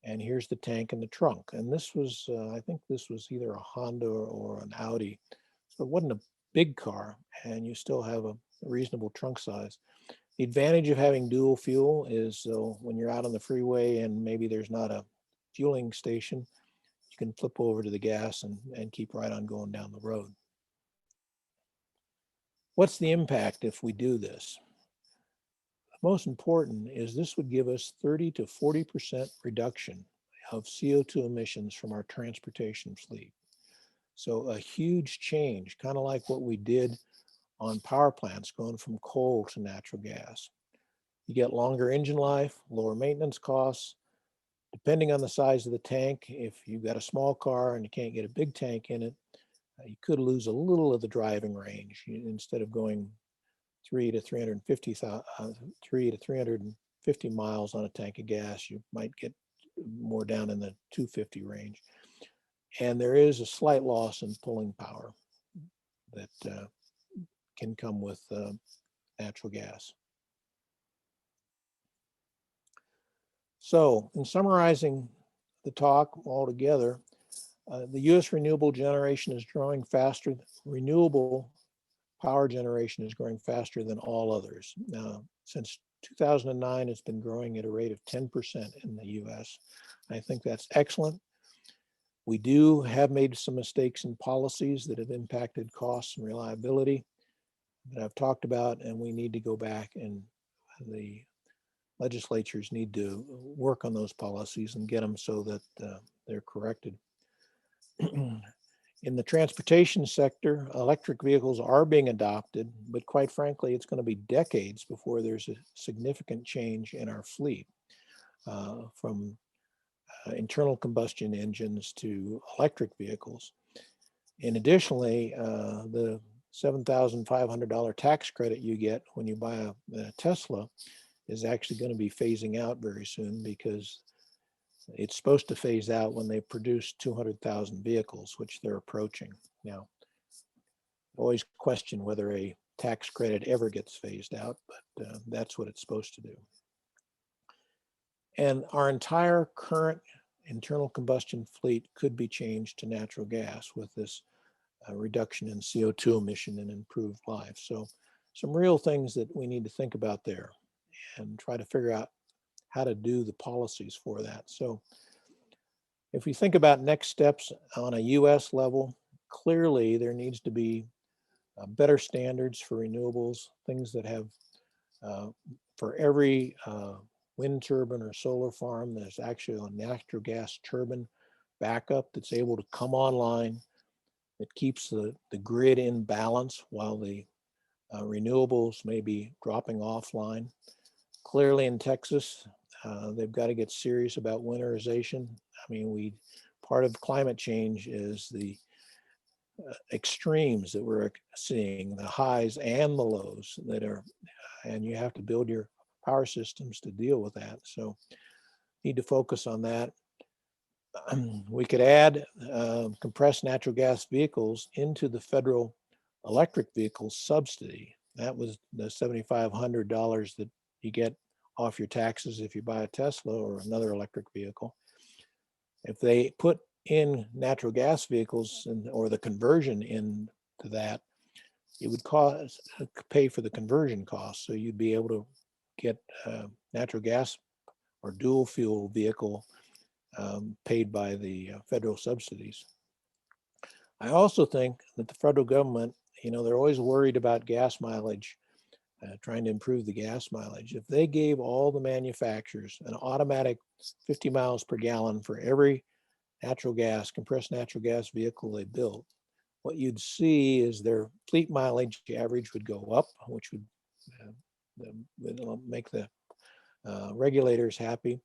C: And here's the tank in the trunk. And this was, I think this was either a Honda or an Audi. So it wasn't a big car, and you still have a reasonable trunk size. The advantage of having dual fuel is when you're out on the freeway and maybe there's not a fueling station, you can flip over to the gas and keep right on going down the road. What's the impact if we do this? Most important is this would give us 30 to 40% reduction of CO2 emissions from our transportation fleet. So a huge change, kind of like what we did on power plants going from coal to natural gas. You get longer engine life, lower maintenance costs. Depending on the size of the tank, if you've got a small car and you can't get a big tank in it, you could lose a little of the driving range. Instead of going 3 to 350 miles on a tank of gas. You might get more down in the 250 range. And there is a slight loss in pulling power that can come with natural gas. So in summarizing the talk altogether, the U.S. renewable generation is growing faster. Renewable power generation is growing faster than all others. Now, since 2009, it's been growing at a rate of 10% in the U.S. I think that's excellent. We have made some mistakes in policies that have impacted costs and reliability that I've talked about, and we need to go back, and the legislatures need to work on those policies and get them so that they're corrected. In the transportation sector, electric vehicles are being adopted, but quite frankly, it's going to be decades before there's a significant change in our fleet from internal combustion engines to electric vehicles. And additionally, the $7,500 tax credit you get when you buy a Tesla is actually going to be phasing out very soon, because it's supposed to phase out when they produce 200,000 vehicles, which they're approaching. Now, always question whether a tax credit ever gets phased out, but that's what it's supposed to do. And our entire current internal combustion fleet could be changed to natural gas with this reduction in CO2 emission and improved life. So some real things that we need to think about there and try to figure out how to do the policies for that. So if we think about next steps on a US level, clearly there needs to be better standards for renewables, things that have, for every wind turbine or solar farm, there's actually a natural gas turbine backup that's able to come online, that keeps the grid in balance while the renewables may be dropping offline. Clearly in Texas, they've got to get serious about winterization. I mean, part of climate change is the extremes that we're seeing, the highs and the lows that are, and you have to build your power systems to deal with that. So need to focus on that. We could add compressed natural gas vehicles into the federal electric vehicle subsidy. That was the $7,500 that you get off your taxes if you buy a Tesla or another electric vehicle. If they put in natural gas vehicles or the conversion into that, it would pay for the conversion costs. So you'd be able to get natural gas or dual fuel vehicle paid by the federal subsidies. I also think that the federal government, they're always worried about gas mileage, trying to improve the gas mileage. If they gave all the manufacturers an automatic 50 miles per gallon for every compressed natural gas vehicle they built, what you'd see is their fleet mileage average would go up, which would make the regulators happy.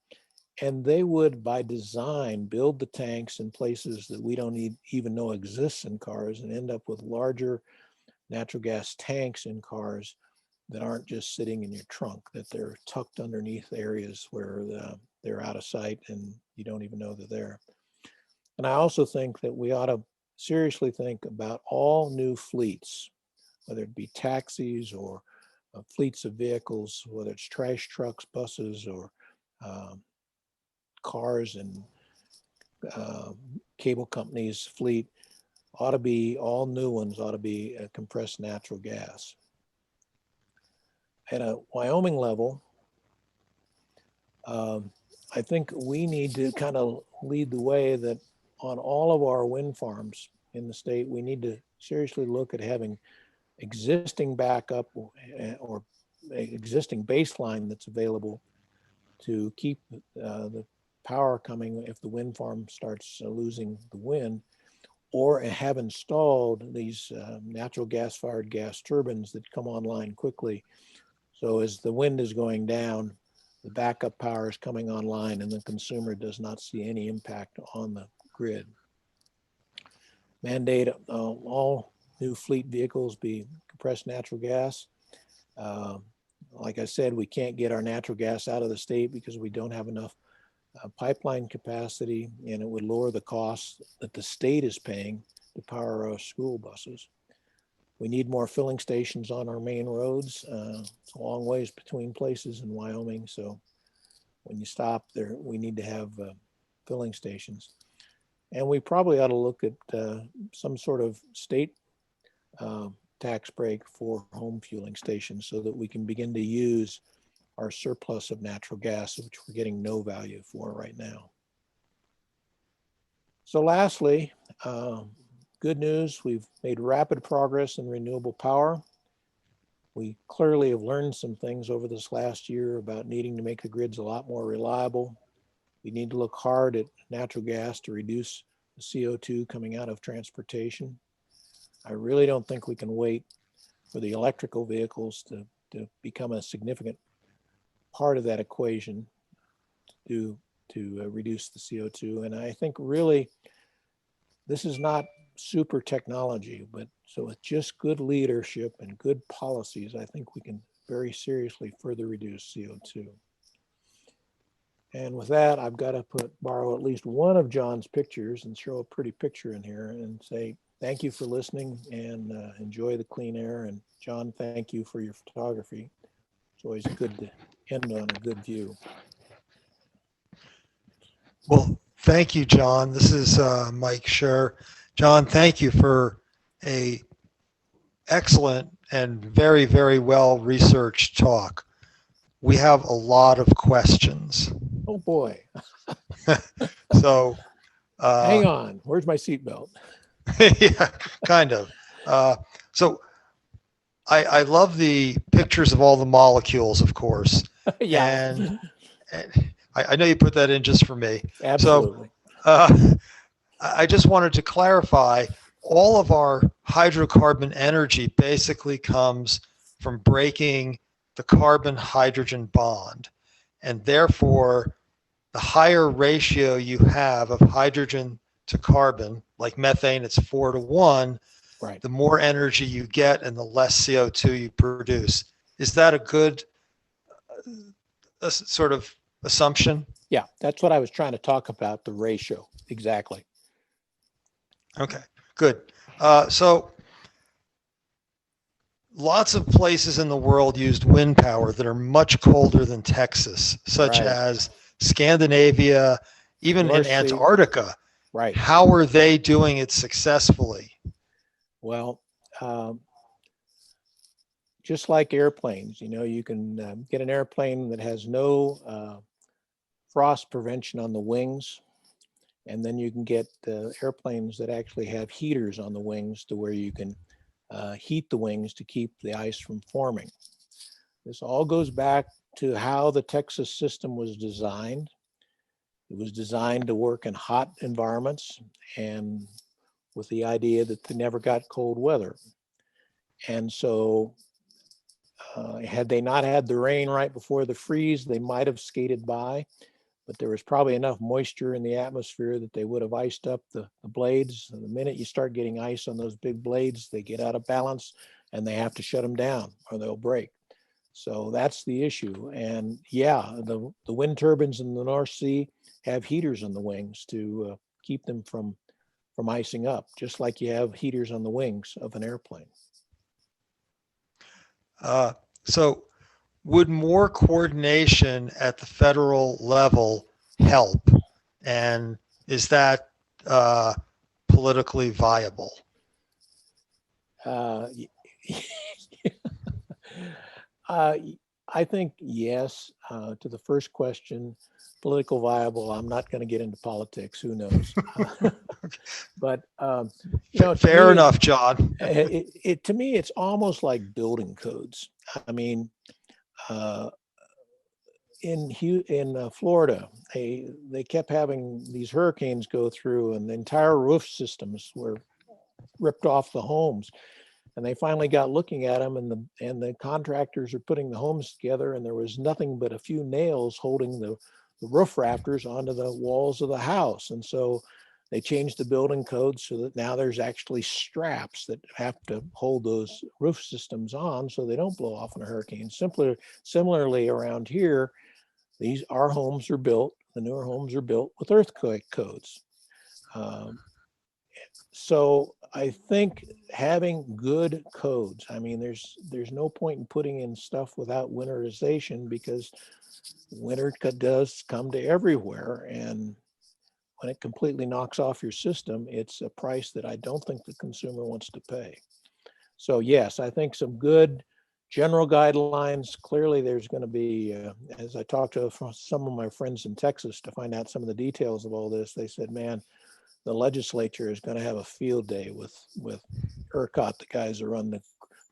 C: And they would, by design, build the tanks in places that we don't even know exists in cars, and end up with larger natural gas tanks in cars that aren't just sitting in your trunk, that they're tucked underneath areas where they're out of sight and you don't even know they're there. And I also think that we ought to seriously think about all new fleets, whether it be taxis or fleets of vehicles, whether it's trash trucks, buses, or cars and cable companies' fleet, all new ones ought to be compressed natural gas. At a Wyoming level, I think we need to kind of lead the way that on all of our wind farms in the state, we need to seriously look at having existing backup or existing baseline that's available to keep the power coming if the wind farm starts losing the wind, or have installed these natural gas-fired gas turbines that come online quickly. So as the wind is going down, the backup power is coming online and the consumer does not see any impact on the grid. Mandate all new fleet vehicles be compressed natural gas. Like I said, we can't get our natural gas out of the state because we don't have enough pipeline capacity, and it would lower the costs that the state is paying to power our school buses. We need more filling stations on our main roads. It's a long ways between places in Wyoming, so when you stop there, we need to have filling stations. And we probably ought to look at some sort of state tax break for home fueling stations so that we can begin to use our surplus of natural gas, which we're getting no value for right now. So lastly, good news, we've made rapid progress in renewable power. We clearly have learned some things over this last year about needing to make the grids a lot more reliable. We need to look hard at natural gas to reduce the CO2 coming out of transportation. I really don't think we can wait for the electrical vehicles to become a significant part of that equation to reduce the CO2. And I think really this is not super technology, but so with just good leadership and good policies, I think we can very seriously further reduce CO2. And with that, I've got to borrow at least one of John's pictures and show a pretty picture in here and say, thank you for listening and enjoy the clean air. And John, thank you for your photography. It's always good to end on a good view.
D: Well, thank you, John. This is Mike Scher. John, thank you for a excellent and very, very well researched talk. We have a lot of questions.
C: Oh boy.
D: So
C: hang on, where's my seatbelt?
D: Yeah, kind of. So I love the pictures of all the molecules, of course.
C: Yeah.
D: And I know you put that in just for me.
C: Absolutely.
D: So I just wanted to clarify, all of our hydrocarbon energy basically comes from breaking the carbon-hydrogen bond. And therefore, the higher ratio you have of hydrogen to carbon, like methane, it's 4:1,
C: right,
D: the more energy you get and the less CO2 you produce. Is that a good sort of assumption?
C: Yeah, that's what I was trying to talk about, the ratio. Exactly.
D: Okay, good. So lots of places in the world used wind power that are much colder than Texas, such
C: Right.
D: as Scandinavia, even
C: North
D: in
C: Sea.
D: Antarctica.
C: Right.
D: How are they doing it successfully?
C: Well, just like airplanes, you can get an airplane that has no frost prevention on the wings. And then you can get airplanes that actually have heaters on the wings to where you can heat the wings to keep the ice from forming. This all goes back to how the Texas system was designed. It was designed to work in hot environments and with the idea that they never got cold weather. And so had they not had the rain right before the freeze, they might have skated by, but there was probably enough moisture in the atmosphere that they would have iced up the blades. And the minute you start getting ice on those big blades, they get out of balance and they have to shut them down or they'll break. So that's the issue. And yeah, the wind turbines in the North Sea have heaters on the wings to keep them from icing up, just like you have heaters on the wings of an airplane.
D: So would more coordination at the federal level help? And is that politically viable?
C: I think yes. To the first question, political viable. I'm not going to get into politics. Who knows? But
D: fair enough, John.
C: To me, it's almost like building codes. I mean, in Florida, they kept having these hurricanes go through, and the entire roof systems were ripped off the homes. And they finally got looking at them, and the contractors are putting the homes together, and there was nothing but a few nails holding the roof rafters onto the walls of the house. And so They changed the building code so that now there's actually straps that have to hold those roof systems on so they don't blow off in a hurricane. Similarly around here, our homes are built, the newer homes are built with earthquake codes. So I think having good codes, I mean, there's no point in putting in stuff without winterization, because winter does come to everywhere. And when it completely knocks off your system, it's a price that I don't think the consumer wants to pay. So yes, I think some good general guidelines. Clearly there's going to be, as I talked to some of my friends in Texas to find out some of the details of all this, they said, man, the legislature is going to have a field day with ERCOT, the guys that run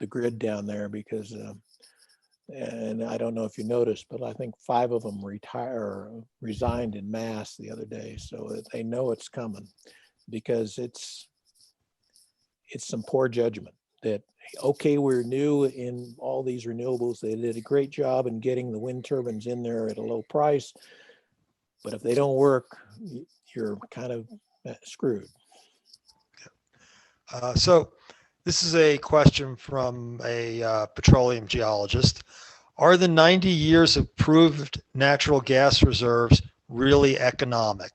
C: the grid down there, because and I don't know if you noticed, but I think 5 of them resigned in mass the other day. So they know it's coming, because it's some poor judgment that, okay, we're new in all these renewables. They did a great job in getting the wind turbines in there at a low price, but if they don't work, you're kind of screwed.
D: So this is a question from a petroleum geologist. Are the 90 years of proved natural gas reserves really economic?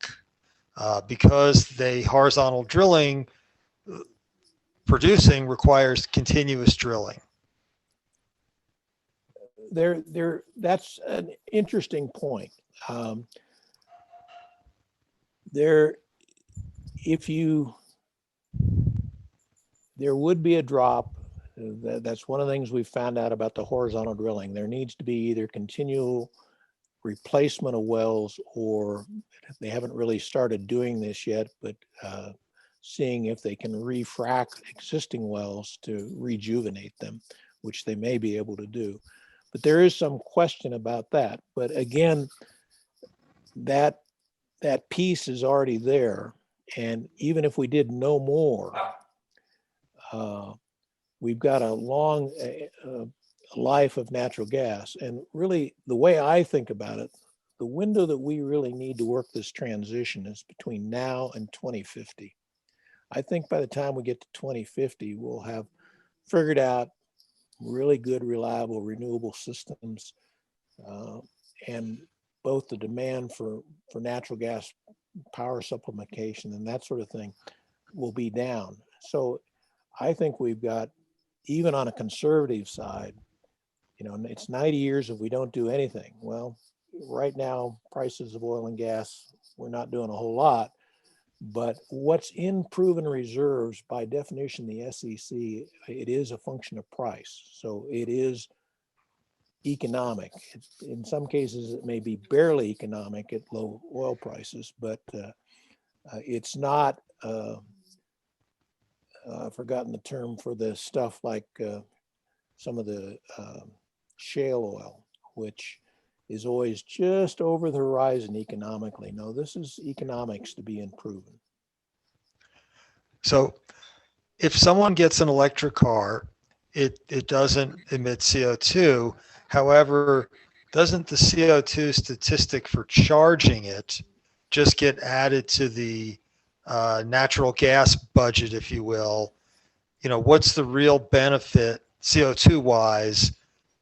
D: Because the horizontal drilling producing requires continuous drilling.
C: That's an interesting point. There would be a drop. That's one of the things we've found out about the horizontal drilling. There needs to be either continual replacement of wells, or they haven't really started doing this yet, but seeing if they can refrac existing wells to rejuvenate them, which they may be able to do. But there is some question about that. But again, that piece is already there. And even if we did no more, we've got a long life of natural gas. And really, the way I think about it, the window that we really need to work this transition is between now and 2050. I think by the time we get to 2050, we'll have figured out really good, reliable, renewable systems, and both the demand for natural gas power supplementation and that sort of thing will be down. So I think we've got, even on a conservative side, it's 90 years if we don't do anything. Well, right now, prices of oil and gas, we're not doing a whole lot, but what's in proven reserves, by definition, the SEC, it is a function of price. So it is economic. In some cases, it may be barely economic at low oil prices, but it's not, I've forgotten the term for the stuff like some of the shale oil, which is always just over the horizon economically. No, this is economics to be improved.
D: So if someone gets an electric car, it doesn't emit CO2. However, doesn't the CO2 statistic for charging it just get added to the natural gas budget, if you will? What's the real benefit CO2 wise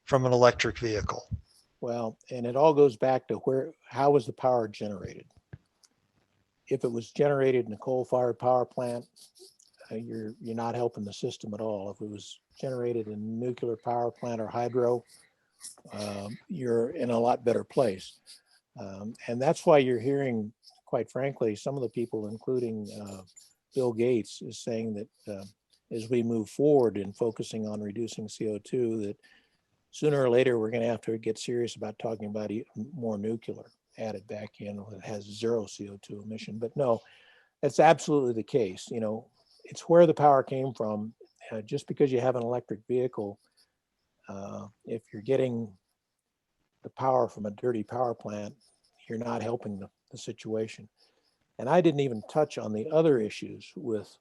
D: from an electric vehicle?
C: Well, and it all goes back to how was the power generated? If it was generated in a coal-fired power plant, you're not helping the system at all. If it was generated in a nuclear power plant or hydro, you're in a lot better place. And that's why you're hearing, quite frankly, some of the people, including Bill Gates, is saying that as we move forward in focusing on reducing CO2, that sooner or later we're going to have to get serious about talking about more nuclear added back in that has zero CO2 emission. But no, that's absolutely the case. It's where the power came from. Just because you have an electric vehicle, if you're getting the power from a dirty power plant, you're not helping the situation. And I didn't even touch on the other issues with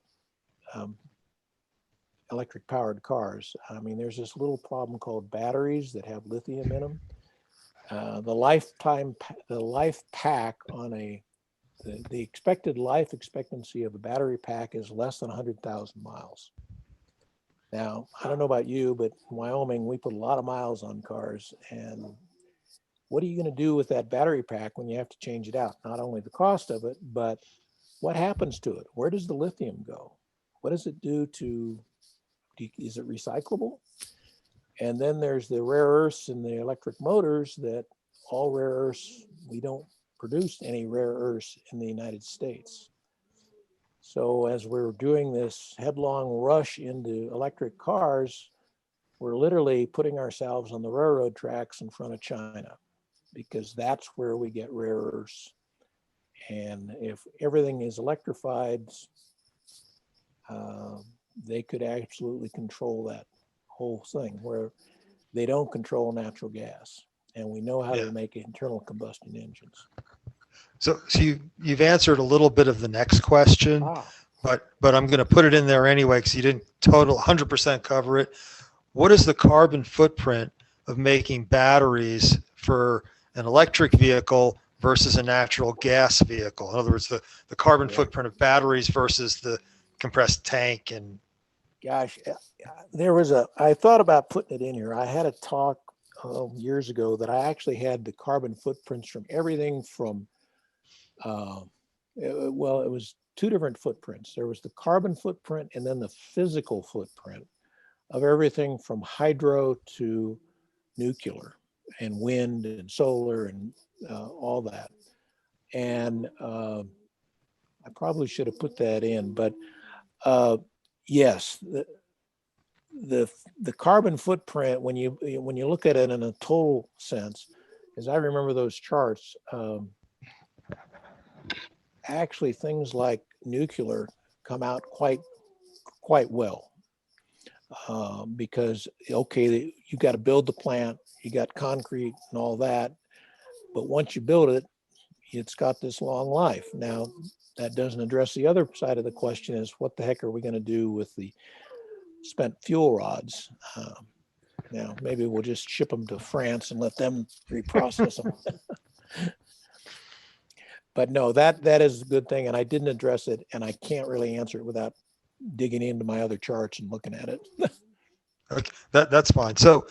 C: electric powered cars. I mean, there's this little problem called batteries that have lithium in them. The life pack on a the expected life expectancy of a battery pack is less than 100,000 miles. Now, I don't know about you, but in Wyoming, we put a lot of miles on cars. And what are you going to do with that battery pack when you have to change it out? Not only the cost of it, but what happens to it? Where does the lithium go? What does it do to, is it recyclable? And then there's the rare earths in the electric motors that all rare earths, we don't produce any rare earths in the United States. So as we're doing this headlong rush into electric cars, we're literally putting ourselves on the railroad tracks in front of China, because that's where we get rare earths. And if everything is electrified, they could absolutely control that whole thing, where they don't control natural gas. And we know how to make internal combustion engines.
D: So you've answered a little bit of the next question, but I'm going to put it in there anyway because you didn't total 100% cover it. What is the carbon footprint of making batteries for an electric vehicle versus a natural gas vehicle? In other words, the carbon footprint of batteries versus the compressed tank. And
C: gosh, I thought about putting it in here. I had a talk years ago that I actually had the carbon footprints from everything from it was two different footprints. There was the carbon footprint and then the physical footprint of everything from hydro to nuclear and wind and solar and all that. And I probably should have put that in, but yes, the carbon footprint, when you look at it in a total sense, as I remember those charts, actually things like nuclear come out quite well, because okay, you got to build the plant, you got concrete and all that, but once you build it, it's got this long life. Now that doesn't address the other side of the question, is what the heck are we going to do with the spent fuel rods? Now maybe we'll just ship them to France and let them reprocess them. But no, that is a good thing, and I didn't address it, and I can't really answer it without digging into my other charts and looking at it.
D: okay, that's fine. So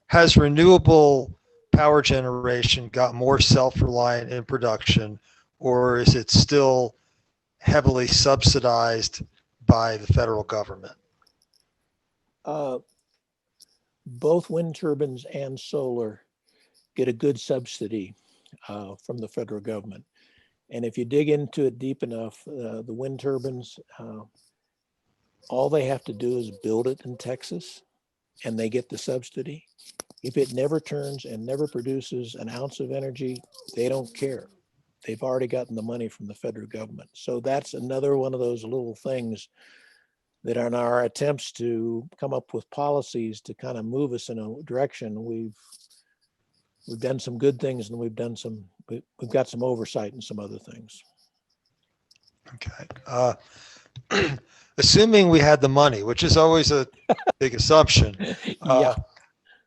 D: has renewable power generation got more self-reliant in production, or is it still heavily subsidized by the federal government?
C: Both wind turbines and solar get a good subsidy from the federal government. And if you dig into it deep enough, the wind turbines, all they have to do is build it in Texas and they get the subsidy. If it never turns and never produces an ounce of energy, they don't care. They've already gotten the money from the federal government. So that's another one of those little things that in our attempts to come up with policies to kind of move us in a direction, we've done some good things, and we've got some oversight in some other things.
D: Okay. Assuming we had the money, which is always a big assumption.
C: Yeah.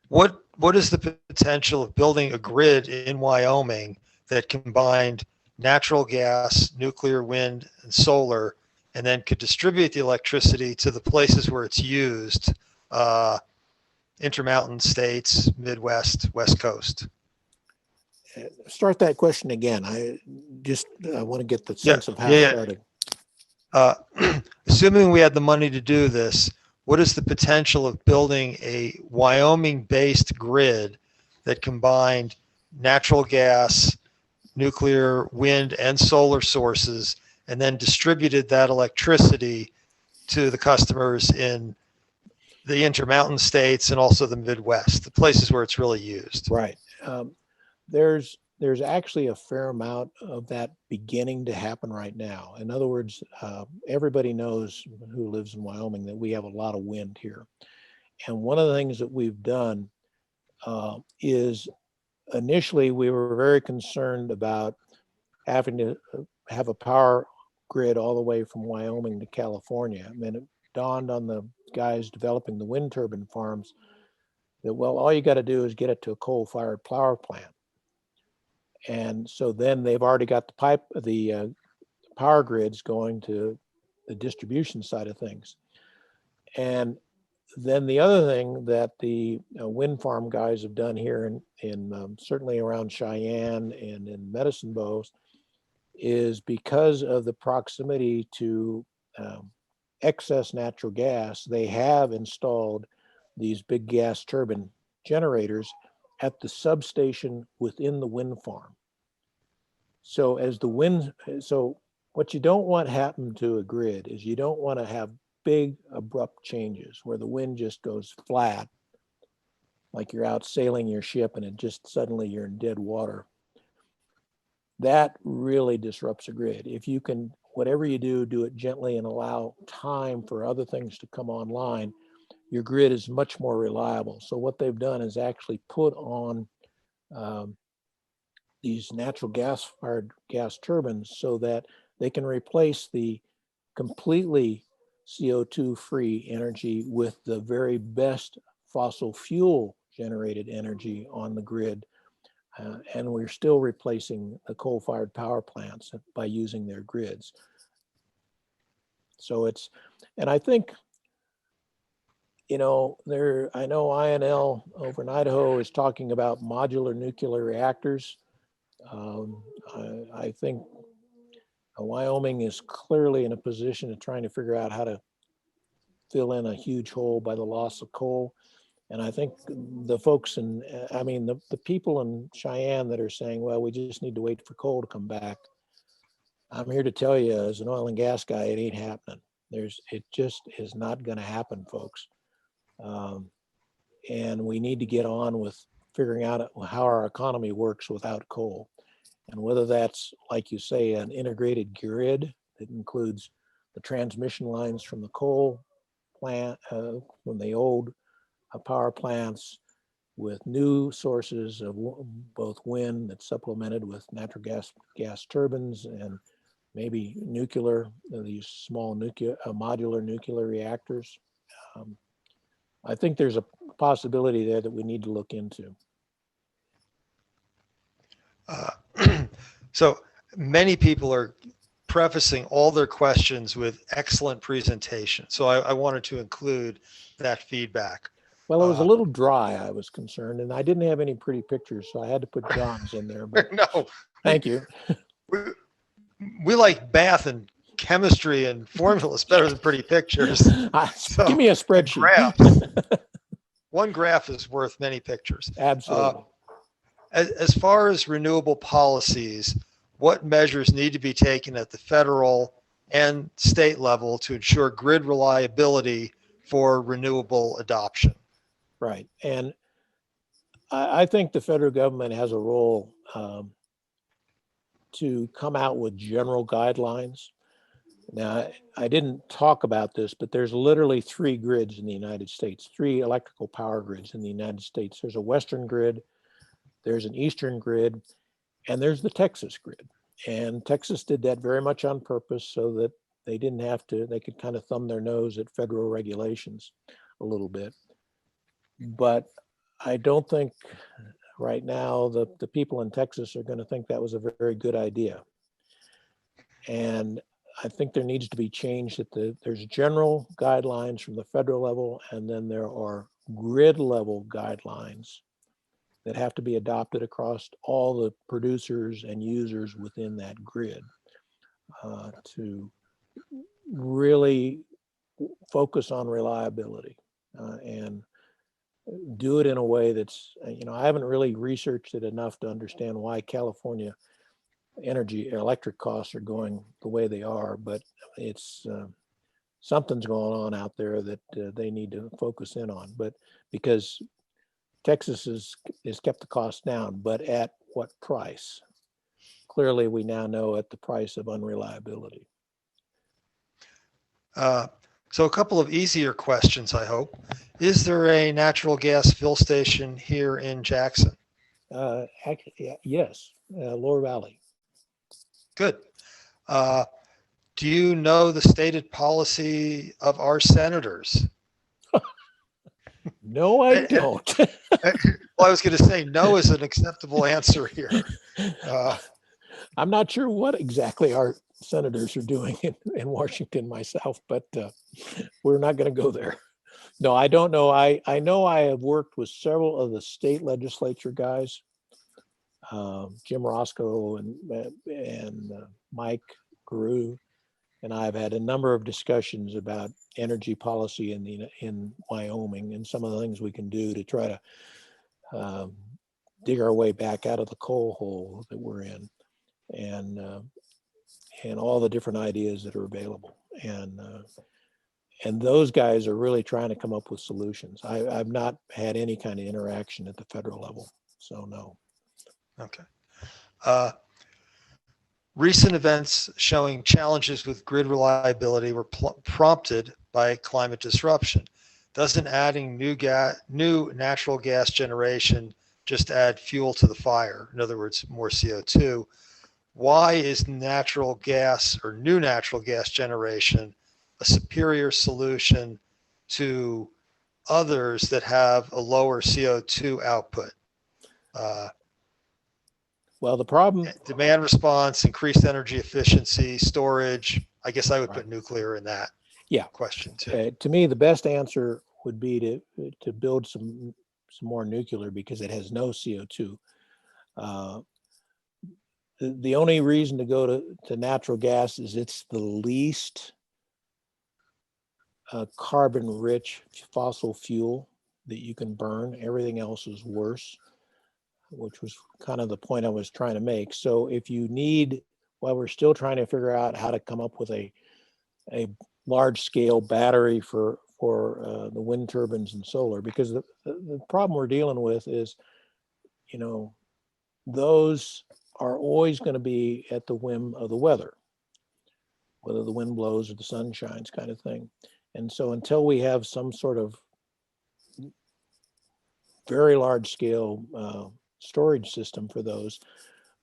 D: What is the potential of building a grid in Wyoming that combined natural gas, nuclear, wind, and solar, and then could distribute the electricity to the places where it's used, intermountain states, Midwest, West Coast?
C: Start that question again. I want to get the sense of how it started.
D: Assuming we had the money to do this, what is the potential of building a Wyoming-based grid that combined natural gas, nuclear, wind, and solar sources, and then distributed that electricity to the customers in the intermountain states and also the Midwest, the places where it's really used?
C: Right. There's actually a fair amount of that beginning to happen right now. In other words, everybody knows who lives in Wyoming that we have a lot of wind here. And one of the things that we've done is initially we were very concerned about having to have a power grid all the way from Wyoming to California. And then it dawned on the guys developing the wind turbine farms that, well, all you got to do is get it to a coal-fired power plant. And so then they've already got the power grids going to the distribution side of things. And then the other thing that the wind farm guys have done here in certainly around Cheyenne and in Medicine Bow is because of the proximity to excess natural gas, they have installed these big gas turbine generators at the substation within the wind farm. So so what you don't want happen to a grid is you don't want to have big abrupt changes where the wind just goes flat, like you're out sailing your ship and it just suddenly you're in dead water. That really disrupts a grid. If you can, whatever you do, do it gently and allow time for other things to come online, your grid is much more reliable. So what they've done is actually put on these natural gas-fired gas turbines so that they can replace the completely CO2-free energy with the very best fossil fuel generated energy on the grid. And we're still replacing the coal-fired power plants by using their grids. So and I think, I know INL over in Idaho is talking about modular nuclear reactors. I think Wyoming is clearly in a position of trying to figure out how to fill in a huge hole by the loss of coal. And I think the folks the people in Cheyenne that are saying, well, we just need to wait for coal to come back. I'm here to tell you, as an oil and gas guy, it ain't happening. It just is not going to happen, folks. And we need to get on with figuring out how our economy works without coal. And whether that's, like you say, an integrated grid that includes the transmission lines from the coal plant, from the old power plants, with new sources of both wind that's supplemented with natural gas turbines, and maybe nuclear, these small modular nuclear reactors. I think there's a possibility there that we need to look into.
D: So many people are prefacing all their questions with excellent presentation. So I wanted to include that feedback.
C: Well, it was a little dry, I was concerned, and I didn't have any pretty pictures, so I had to put John's in there. But
D: No,
C: thank you.
D: We like math and chemistry and formulas better than pretty pictures. So,
C: give me a spreadsheet.
D: Graphs. One graph is worth many pictures.
C: Absolutely.
D: As far as renewable policies, what measures need to be taken at the federal and state level to ensure grid reliability for renewable adoption?
C: Right. And I think the federal government has a role to come out with general guidelines. Now, I didn't talk about this, but there's literally 3 grids in the United States, 3 electrical power grids in the United States. There's a Western grid, there's an Eastern grid, and there's the Texas grid. And Texas did that very much on purpose so that they didn't have to, they could kind of thumb their nose at federal regulations a little bit. But I don't think right now the people in Texas are going to think that was a very good idea. And I think there needs to be change that there's general guidelines from the federal level, and then there are grid level guidelines that have to be adopted across all the producers and users within that grid to really focus on reliability and do it in a way that's, I haven't really researched it enough to understand why California electric costs are going the way they are, but it's something's going on out there that they need to focus in on. But because Texas has kept the cost down, but at what price? Clearly, we now know at the price of unreliability.
D: So a couple of easier questions, I hope. Is there a natural gas fill station here in Jackson?
C: Yes, Lower Valley.
D: Good. Do you know the stated policy of our senators?
C: No, I don't.
D: Well, I was going to say no is an acceptable answer here.
C: I'm not sure what exactly our senators are doing in Washington myself, but we're not going to go there. No, I don't know. I know I have worked with several of the state legislature guys, Jim Roscoe and Mike Guru, and I've had a number of discussions about energy policy in Wyoming and some of the things we can do to try to dig our way back out of the coal hole that we're in, and all the different ideas that are available. And those guys are really trying to come up with solutions. I've not had any kind of interaction at the federal level, so no.
D: Okay. Recent events showing challenges with grid reliability were prompted by climate disruption. Doesn't adding new natural gas generation just add fuel to the fire? In other words, more CO2. Why is natural gas or new natural gas generation a superior solution to others that have a lower CO2 output?
C: Well, the problem,
D: Demand response, increased energy efficiency, storage. I guess I would put nuclear in that question too.
C: to me, the best answer would be to build some more nuclear because it has no CO2. The only reason to go to natural gas is it's the least carbon-rich fossil fuel that you can burn. Everything else is worse, which was kind of the point I was trying to make. So if you need, while we're still trying to figure out how to come up with a large-scale battery for the wind turbines and solar, because the problem we're dealing with is, those are always going to be at the whim of the weather, whether the wind blows or the sun shines, kind of thing. And so until we have some sort of very large scale storage system for those,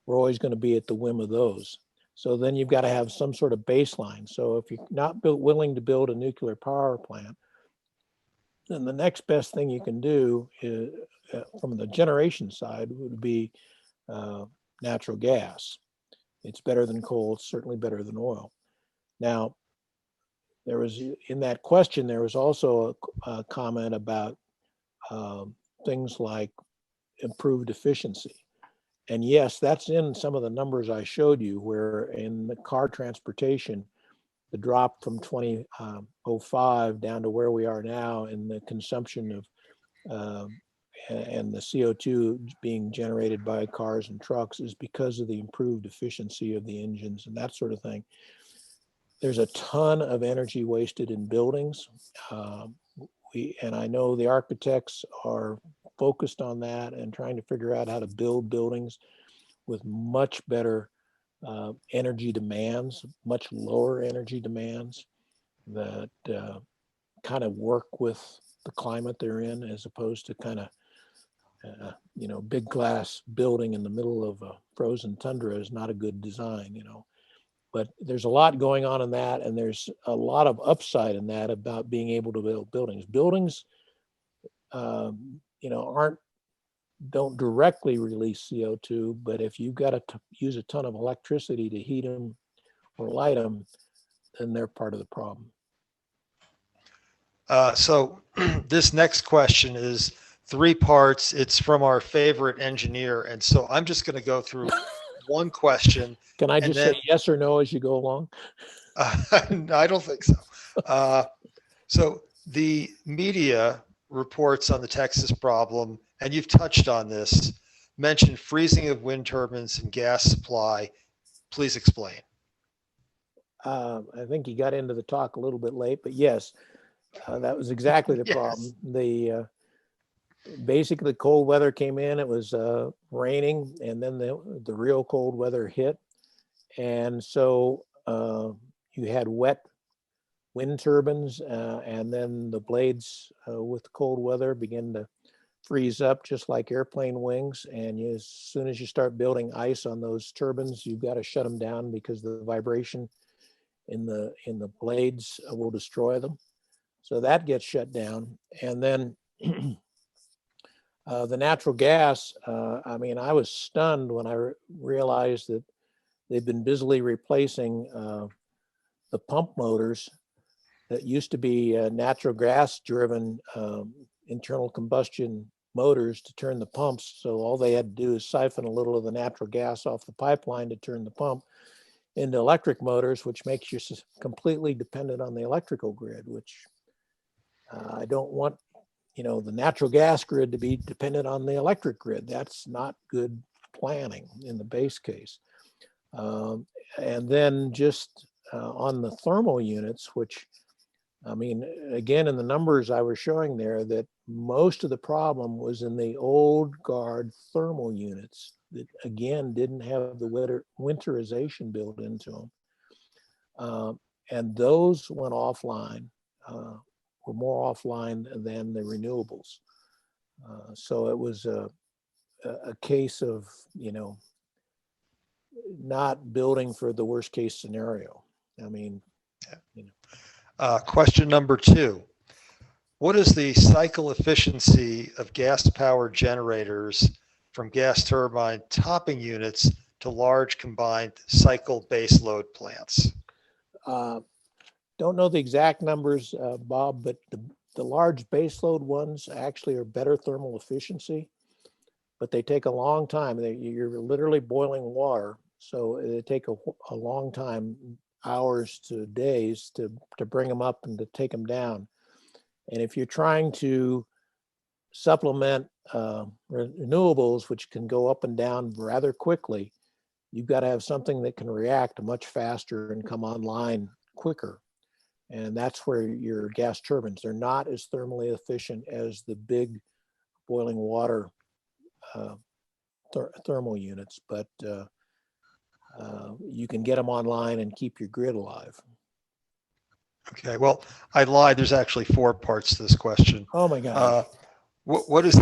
C: we're always going to be at the whim of those. So then you've got to have some sort of baseline. So if you're not willing to build a nuclear power plant, then the next best thing you can do is, from the generation side, would be natural gas. It's better than coal. It's certainly better than oil. Now, there was, in that question, there was also a comment about things like improved efficiency. And yes, that's in some of the numbers I showed you, where in the car transportation, the drop from 2005 down to where we are now in the consumption of and the CO2 being generated by cars and trucks is because of the improved efficiency of the engines and that sort of thing. There's a ton of energy wasted in buildings. And I know the architects are focused on that and trying to figure out how to build buildings with much better energy demands, much lower energy demands that kind of work with the climate they're in, as opposed to kind of, big glass building in the middle of a frozen tundra is not a good design, But there's a lot going on in that, and there's a lot of upside in that about being able to build buildings. Buildings, don't directly release CO2, but if you've got to use a ton of electricity to heat them or light them, then they're part of the problem.
D: So this next question is 3 parts. It's from our favorite engineer. And so I'm just going to go through one question.
C: Can I just say yes or no as you go along?
D: I don't think so. So the media reports on the Texas problem, and you've touched on this, mentioned freezing of wind turbines and gas supply. Please explain.
C: I think you got into the talk a little bit late, but yes, that was exactly the problem. Basically, the cold weather came in, it was raining, and then the real cold weather hit. And so you had wet wind turbines, and then the blades with the cold weather begin to freeze up just like airplane wings. And as soon as you start building ice on those turbines, you've got to shut them down because the vibration in the blades will destroy them. So that gets shut down. And then The natural gas, I mean, I was stunned when I realized that they've been busily replacing the pump motors that used to be natural gas driven internal combustion motors to turn the pumps. So all they had to do is siphon a little of the natural gas off the pipeline to turn the pump into electric motors, which makes you completely dependent on the electrical grid, which I don't want, you know, the natural gas grid to be dependent on the electric grid. That's not good planning in the base case. And then just on the thermal units, which, I mean, again, in the numbers I was showing there, that most of the problem was in the old guard thermal units that, again, didn't have the winterization built into them. And those went offline, were more offline than the renewables. So it was a case of, you know, not building for the worst case scenario. I mean, you know.
D: Question number 2. What is the cycle efficiency of gas powered generators from gas turbine topping units to large combined cycle base load plants?
C: Don't know the exact numbers, Bob, but the large baseload ones actually are better thermal efficiency, but they take a long time. You're literally boiling water, so they take a long time, hours to days to bring them up and to take them down. And if you're trying to supplement renewables, which can go up and down rather quickly, you've got to have something that can react much faster and come online quicker. And that's where your gas turbines, they're not as thermally efficient as the big boiling water thermal units, but you can get them online and keep your grid alive.
D: Okay, well, I lied. There's actually 4 parts to this question.
C: Oh my God.
D: What is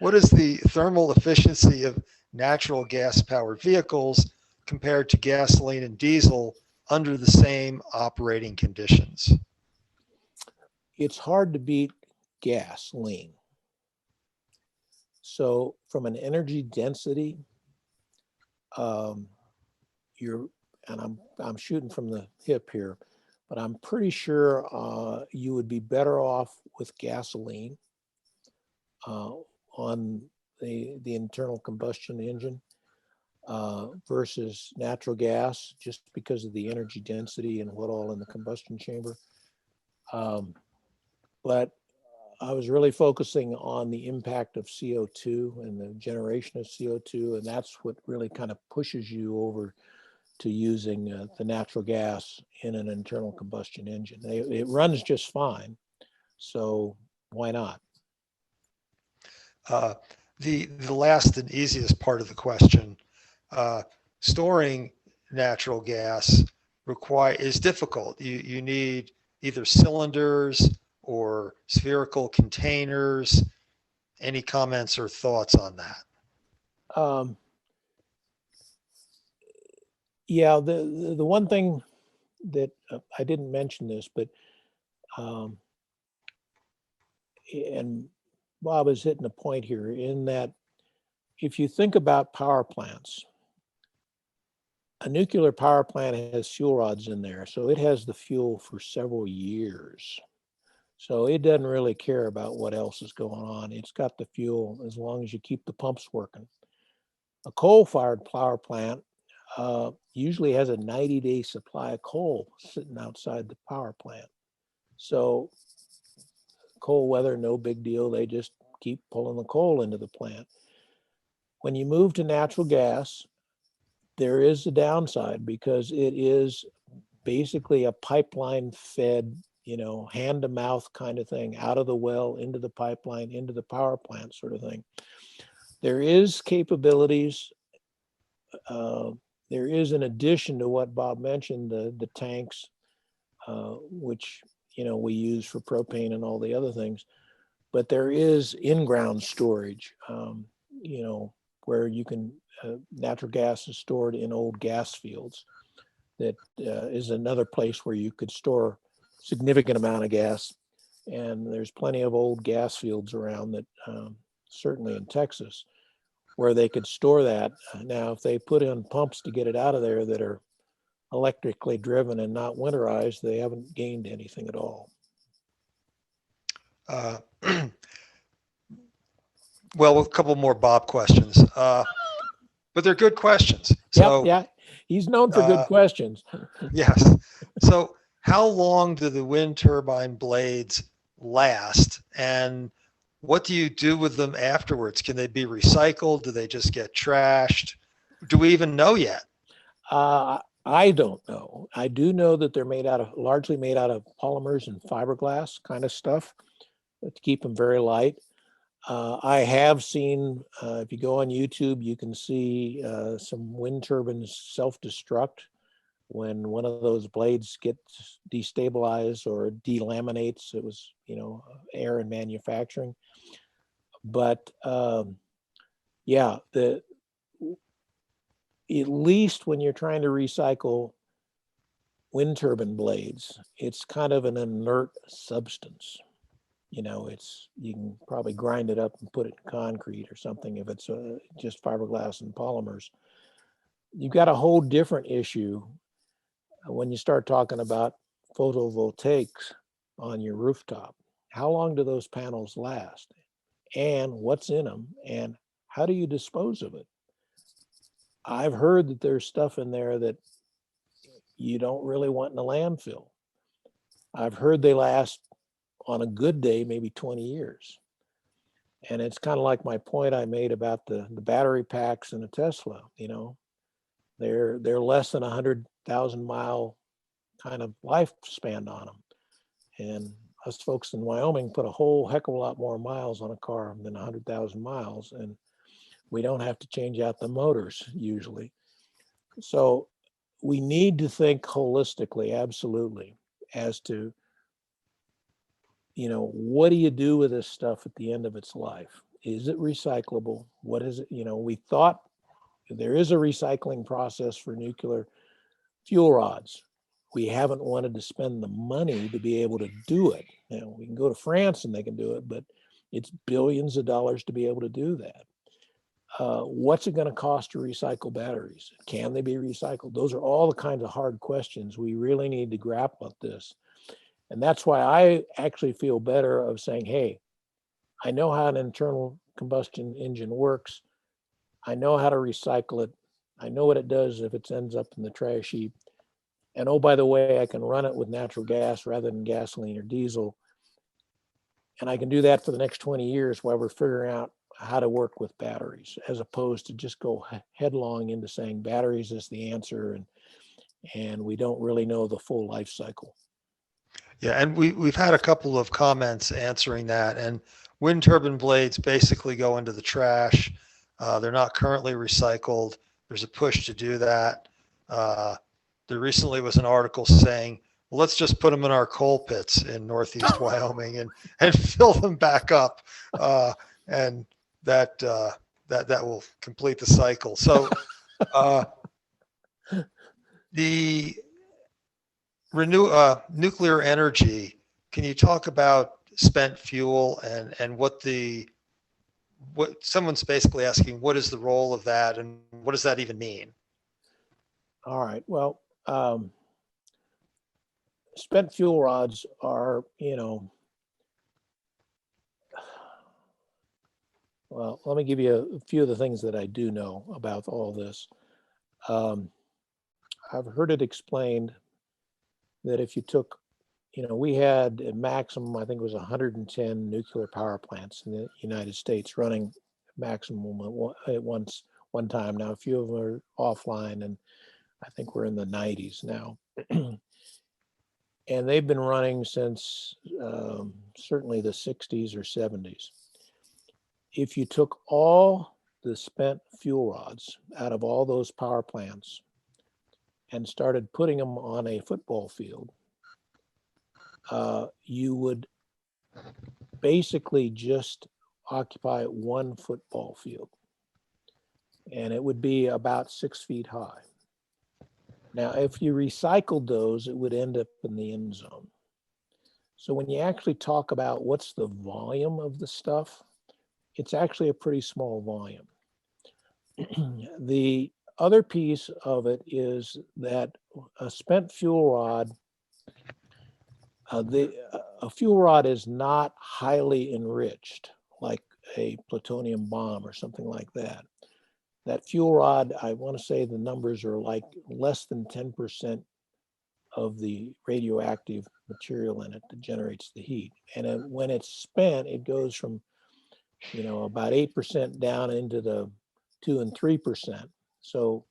D: what is the thermal efficiency of natural gas powered vehicles compared to gasoline and diesel under the same operating conditions?
C: It's hard to beat gasoline. So from an energy density, I'm shooting from the hip here, but I'm pretty sure you would be better off with gasoline on the internal combustion engine versus natural gas, just because of the energy density and what all in the combustion chamber. But I was really focusing on the impact of CO2 and the generation of CO2, and that's what really kind of pushes you over to using the natural gas in an internal combustion engine. It runs just fine, so why not?
D: The last and easiest part of the question, storing natural gas is difficult. You need either cylinders or spherical containers. Any comments or thoughts on that?
C: Yeah, the one thing that I didn't mention this, but and Bob is hitting a point here in that if you think about power plants, a nuclear power plant has fuel rods in there, so it has the fuel for several years. So it doesn't really care about what else is going on. It's got the fuel as long as you keep the pumps working. A coal-fired power plant usually has a 90-day supply of coal sitting outside the power plant. So cold weather, no big deal. They just keep pulling the coal into the plant. When you move to natural gas, there is a downside because it is basically a pipeline fed, you know, hand to mouth kind of thing, out of the well, into the pipeline, into the power plant sort of thing. There is capabilities. There is, in addition to what Bob mentioned, the tanks, which, you know, we use for propane and all the other things, but there is in-ground storage, you know, where you can, natural gas is stored in old gas fields. That is another place where you could store significant amount of gas And there's plenty of old gas fields around that, certainly in Texas, where they could store that. Now, if they put in pumps to get it out of there that are electrically driven and not winterized, they haven't gained anything at all.
D: Well, a couple more Bob questions, but they're good questions. So,
C: Yeah, he's known for good questions.
D: yes. So how long do the wind turbine blades last, and what do you do with them afterwards? Can they be recycled? Do they just get trashed? Do we even know yet?
C: I don't know. I do know that they're largely made out of polymers and fiberglass kind of stuff to keep them very light. I have seen, if you go on YouTube, you can see some wind turbines self-destruct when one of those blades gets destabilized or delaminates. It was, error in manufacturing. But yeah, at least when you're trying to recycle wind turbine blades, it's kind of an inert substance. You can probably grind it up and put it in concrete or something if it's just fiberglass and polymers. You've got a whole different issue when you start talking about photovoltaics on your rooftop. How long do those panels last? And what's in them? And how do you dispose of it? I've heard that there's stuff in there that you don't really want in a landfill. I've heard they last, on a good day, maybe 20 years. And it's kind of like my point I made about the battery packs in a Tesla. They're less than 100,000 mile kind of lifespan on them. And us folks in Wyoming put a whole heck of a lot more miles on a car than 100,000 miles. And we don't have to change out the motors usually. So we need to think holistically, absolutely, as to, what do you do with this stuff at the end of its life? Is it recyclable? What is it? We thought there is a recycling process for nuclear fuel rods. We haven't wanted to spend the money to be able to do it. We can go to France and they can do it, but it's billions of dollars to be able to do that. What's it going to cost to recycle batteries? Can they be recycled? Those are all the kinds of hard questions we really need to grapple at this. And that's why I actually feel better of saying, hey, I know how an internal combustion engine works. I know how to recycle it. I know what it does if it ends up in the trash heap. And oh, by the way, I can run it with natural gas rather than gasoline or diesel. And I can do that for the next 20 years while we're figuring out how to work with batteries, as opposed to just go headlong into saying batteries is the answer, and we don't really know the full life cycle.
D: Yeah, and we've had a couple of comments answering that, and wind turbine blades basically go into the trash. They're not currently recycled. There's a push to do that. There recently was an article saying, well, let's just put them in our coal pits in Northeast Wyoming and fill them back up. And that will complete the cycle. So the nuclear energy, can you talk about spent fuel and what someone's basically asking, what is the role of that and what does that even mean?
C: All right. Well, spent fuel rods are, well, let me give you a few of the things that I do know about all this. I've heard it explained that if you took, we had a maximum, I think it was 110 nuclear power plants in the United States running maximum at one time. Now, a few of them are offline, and I think we're in the 90s now. And they've been running since certainly the 60s or 70s. If you took all the spent fuel rods out of all those power plants and started putting them on a football field, you would basically just occupy one football field, and it would be about 6 feet high. Now, if you recycled those, it would end up in the end zone. So when you actually talk about what's the volume of the stuff, it's actually a pretty small volume. The other piece of it is that a spent fuel rod, a fuel rod is not highly enriched like a plutonium bomb or something like that. That fuel rod, I want to say the numbers are like less than 10% of the radioactive material in it that generates the heat. And when it's spent, it goes from, about 8% down into the 2 and 3%. So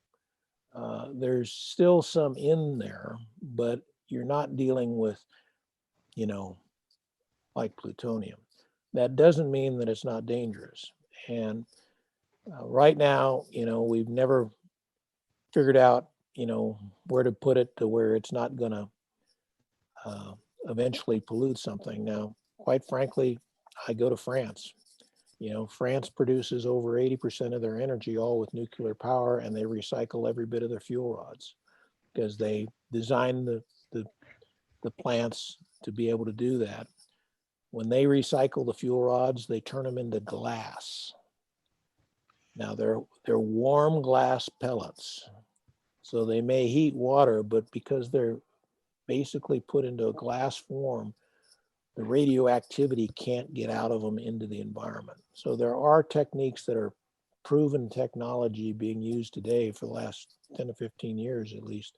C: there's still some in there, but you're not dealing with, like plutonium. That doesn't mean that it's not dangerous. And right now, we've never figured out, where to put it to where it's not going to eventually pollute something. Now, quite frankly, I go to France. France produces over 80% of their energy all with nuclear power, and they recycle every bit of their fuel rods because they designed the plants to be able to do that. When they recycle the fuel rods, they turn them into glass. Now they're warm glass pellets. So they may heat water, but because they're basically put into a glass form, the radioactivity can't get out of them into the environment. So there are techniques that are proven technology being used today for the last 10 to 15 years at least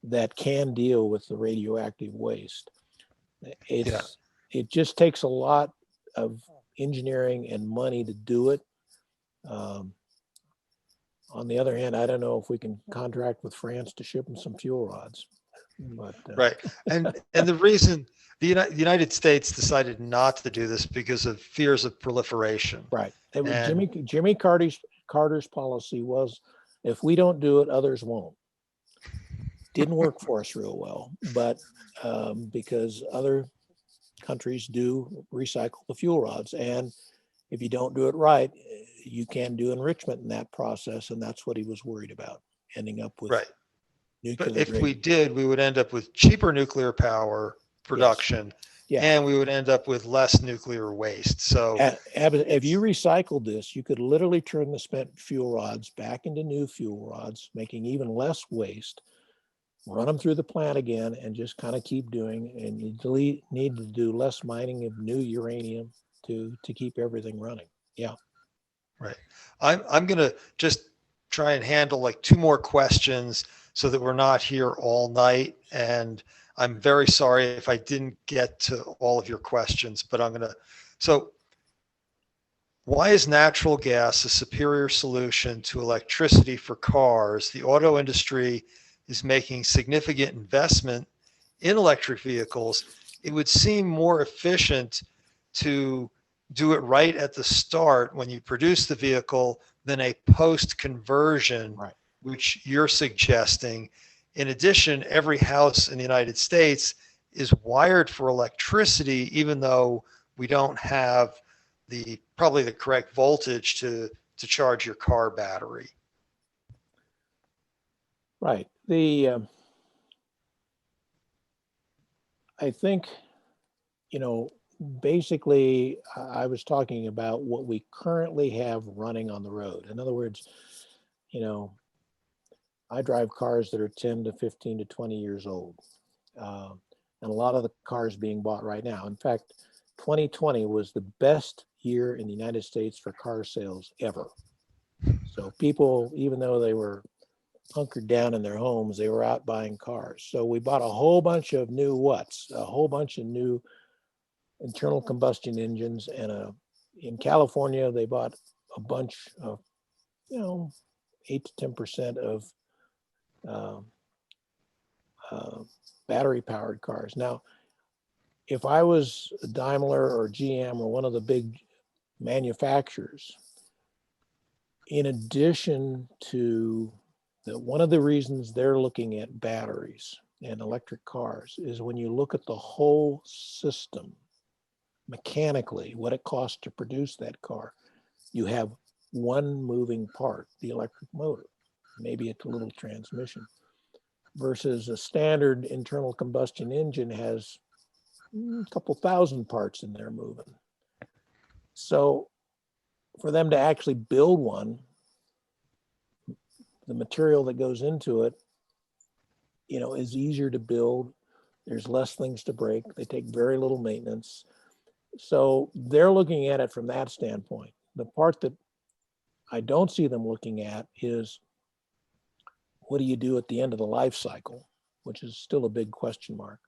C: that can deal with the radioactive waste. It just takes a lot of engineering and money to do it. On the other hand, I don't know if we can contract with France to ship them some fuel rods. But,
D: right. And the reason the United States decided not to do this because of fears of proliferation.
C: Right. Jimmy Carter's policy was, if we don't do it, others won't. Didn't work for us real well, but because other countries do recycle the fuel rods, and if you don't do it right, you can do enrichment in that process, and that's what he was worried about, ending up with nuclear.
D: But if we did, we would end up with cheaper nuclear power production, and we would end up with less nuclear waste. So
C: if you recycled this, you could literally turn the spent fuel rods back into new fuel rods, making even less waste, run them through the plant again, and just kind of keep doing. And you need to do less mining of new uranium to keep everything running. Yeah.
D: Right. I'm going to just try and handle like 2 more questions so that we're not here all night. And I'm very sorry if I didn't get to all of your questions, but so why is natural gas a superior solution to electricity for cars? The auto industry is making significant investment in electric vehicles. It would seem more efficient to do it right at the start when you produce the vehicle than a post-conversion, which you're suggesting. In addition, every house in the United States is wired for electricity, even though we don't have probably the correct voltage to charge your car battery.
C: Right. I think, basically, I was talking about what we currently have running on the road. In other words, I drive cars that are 10 to 15 to 20 years old. And a lot of the cars being bought right now. In fact, 2020 was the best year in the United States for car sales ever. So people, even though they were hunkered down in their homes, they were out buying cars. So we bought a whole bunch of new a whole bunch of new internal combustion engines, and in California they bought a bunch of 8 to 10% of battery powered cars. Now, if I was Daimler or GM or one of the big manufacturers, in addition to one of the reasons they're looking at batteries and electric cars is when you look at the whole system mechanically, what it costs to produce that car, you have one moving part, the electric motor, maybe it's a little transmission, versus a standard internal combustion engine has a couple thousand parts in there moving. So for them to actually build one, the material that goes into it, is easier to build. There's less things to break. They take very little maintenance. So they're looking at it from that standpoint. The part that I don't see them looking at is, what do you do at the end of the life cycle, which is still a big question mark.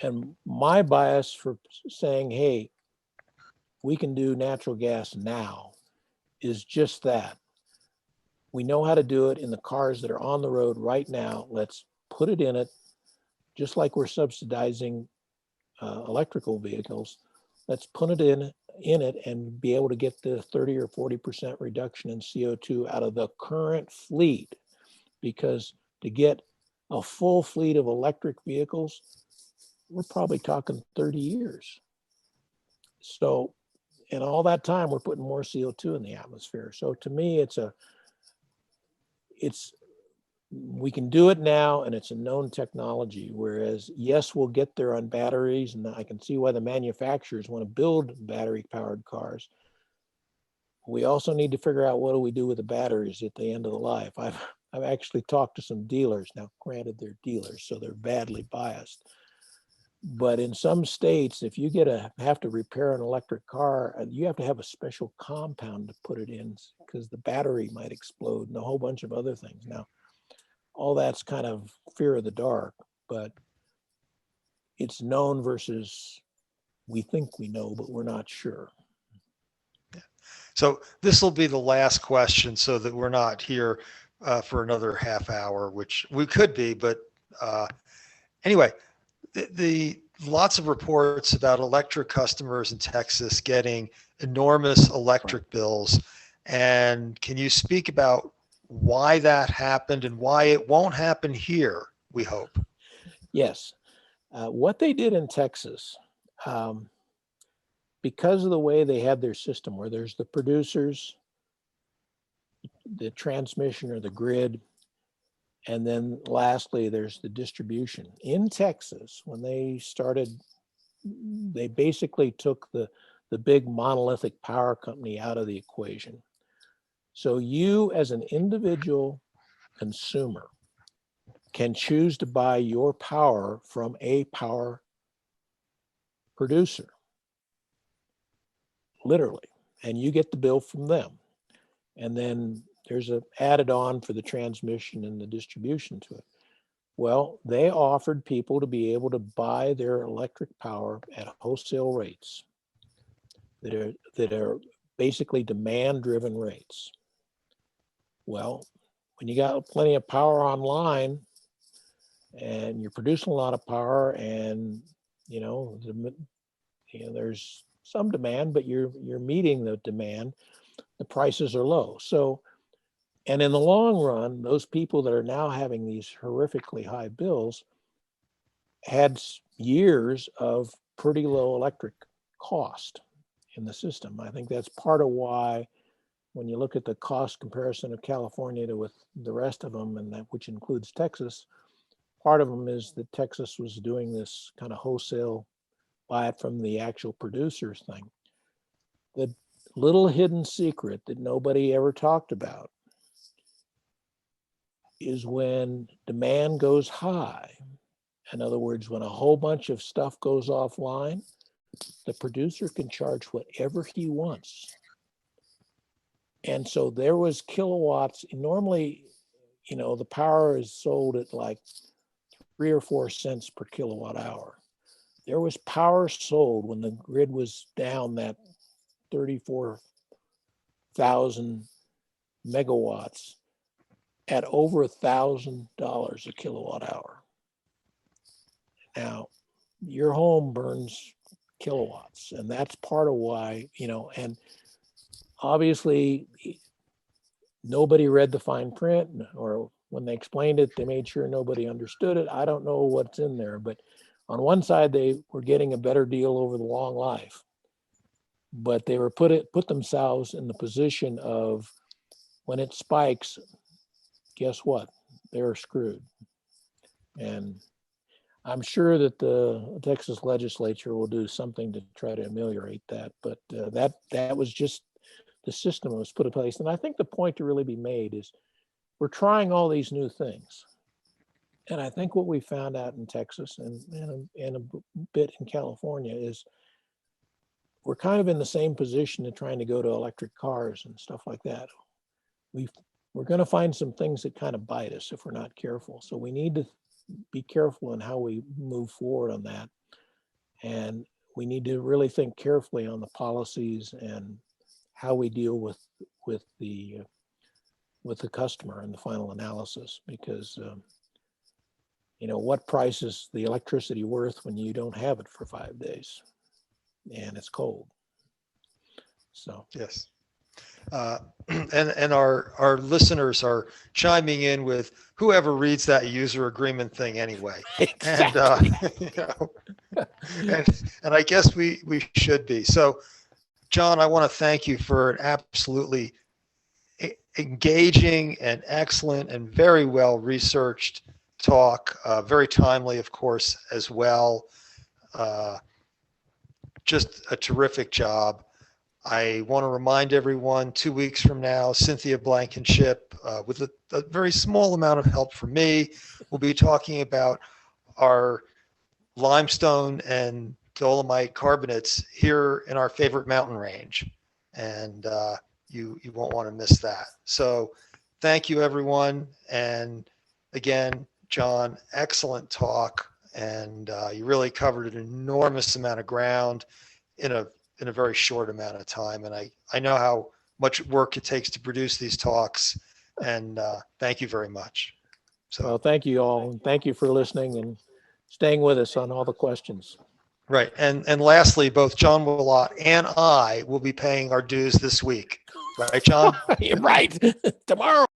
C: And my bias for saying, hey, we can do natural gas now is just that. We know how to do it in the cars that are on the road right now. Let's put it in it, just like we're subsidizing electrical vehicles. Let's put it in it and be able to get the 30 or 40% reduction in CO2 out of the current fleet. Because to get a full fleet of electric vehicles, we're probably talking 30 years. So, and all that time, we're putting more CO2 in the atmosphere. So to me, we can do it now, and it's a known technology. Whereas, yes, we'll get there on batteries, and I can see why the manufacturers want to build battery-powered cars. We also need to figure out, what do we do with the batteries at the end of the life? I've actually talked to some dealers. Now, granted, they're dealers, so they're badly biased. But in some states, if you have to repair an electric car, you have to have a special compound to put it in, because the battery might explode and a whole bunch of other things. Now, all that's kind of fear of the dark, but it's known versus we think we know, but we're not sure.
D: So this will be the last question, so that we're not here for another half hour, which we could be, but anyway, the lots of reports about electric customers in Texas getting enormous electric bills. And can you speak about why that happened and why it won't happen here, we hope?
C: Yes. What they did in Texas, because of the way they had their system, where there's the producers, the transmission or the grid, and then lastly, there's the distribution. In Texas, when they started, they basically took the big monolithic power company out of the equation. So you, as an individual consumer, can choose to buy your power from a power producer, literally, and you get the bill from them. And then there's a added on for the transmission and the distribution to it. Well, they offered people to be able to buy their electric power at wholesale rates that are basically demand-driven rates. Well, when you got plenty of power online and you're producing a lot of power, and there's some demand, but you're meeting the demand, the prices are low. So, and in the long run, those people that are now having these horrifically high bills had years of pretty low electric cost in the system. I think that's part of why, when you look at the cost comparison of California with the rest of them, and that which includes Texas, part of them is that Texas was doing this kind of wholesale buy it from the actual producers thing. The little hidden secret that nobody ever talked about is when demand goes high. In other words, when a whole bunch of stuff goes offline, the producer can charge whatever he wants. And so there was kilowatts. Normally, the power is sold at like 3 or 4 cents per kilowatt hour. There was power sold when the grid was down that 34,000 megawatts at over $1,000 a kilowatt hour. Now, your home burns kilowatts, and that's part of why, and obviously nobody read the fine print, or when they explained it, they made sure nobody understood it. I don't know what's in there, but on one side, they were getting a better deal over the long life, but they were put themselves in the position of, when it spikes, guess what? They're screwed. And I'm sure that the Texas legislature will do something to try to ameliorate that, but that was just the system that was put in place. And I think the point to really be made is we're trying all these new things. And I think what we found out in Texas and a bit in California is we're kind of in the same position of trying to go to electric cars and stuff like that. We're going to find some things that kind of bite us if we're not careful. So we need to be careful in how we move forward on that. And we need to really think carefully on the policies and how we deal with the customer in the final analysis, because what price is the electricity worth when you don't have it for 5 days and it's cold? So
D: Yes. And our listeners are chiming in with whoever reads that user agreement thing anyway.
C: exactly.
D: And I guess we should be. So, John, I want to thank you for an absolutely engaging and excellent and very well researched talk. Very timely, of course, as well. Just a terrific job. I want to remind everyone 2 weeks from now, Cynthia Blankenship, with a very small amount of help from me, will be talking about our limestone and dolomite carbonates here in our favorite mountain range. And you won't want to miss that. So thank you, everyone. And again, John, excellent talk. And you really covered an enormous amount of ground in a very short amount of time. And I know how much work it takes to produce these talks. And thank you very much. So,
C: well, thank you all. And thank you for listening and staying with us on all the questions.
D: Right. And lastly, both John Willott and I will be paying our dues this week. Right, John?
C: You're right. Tomorrow.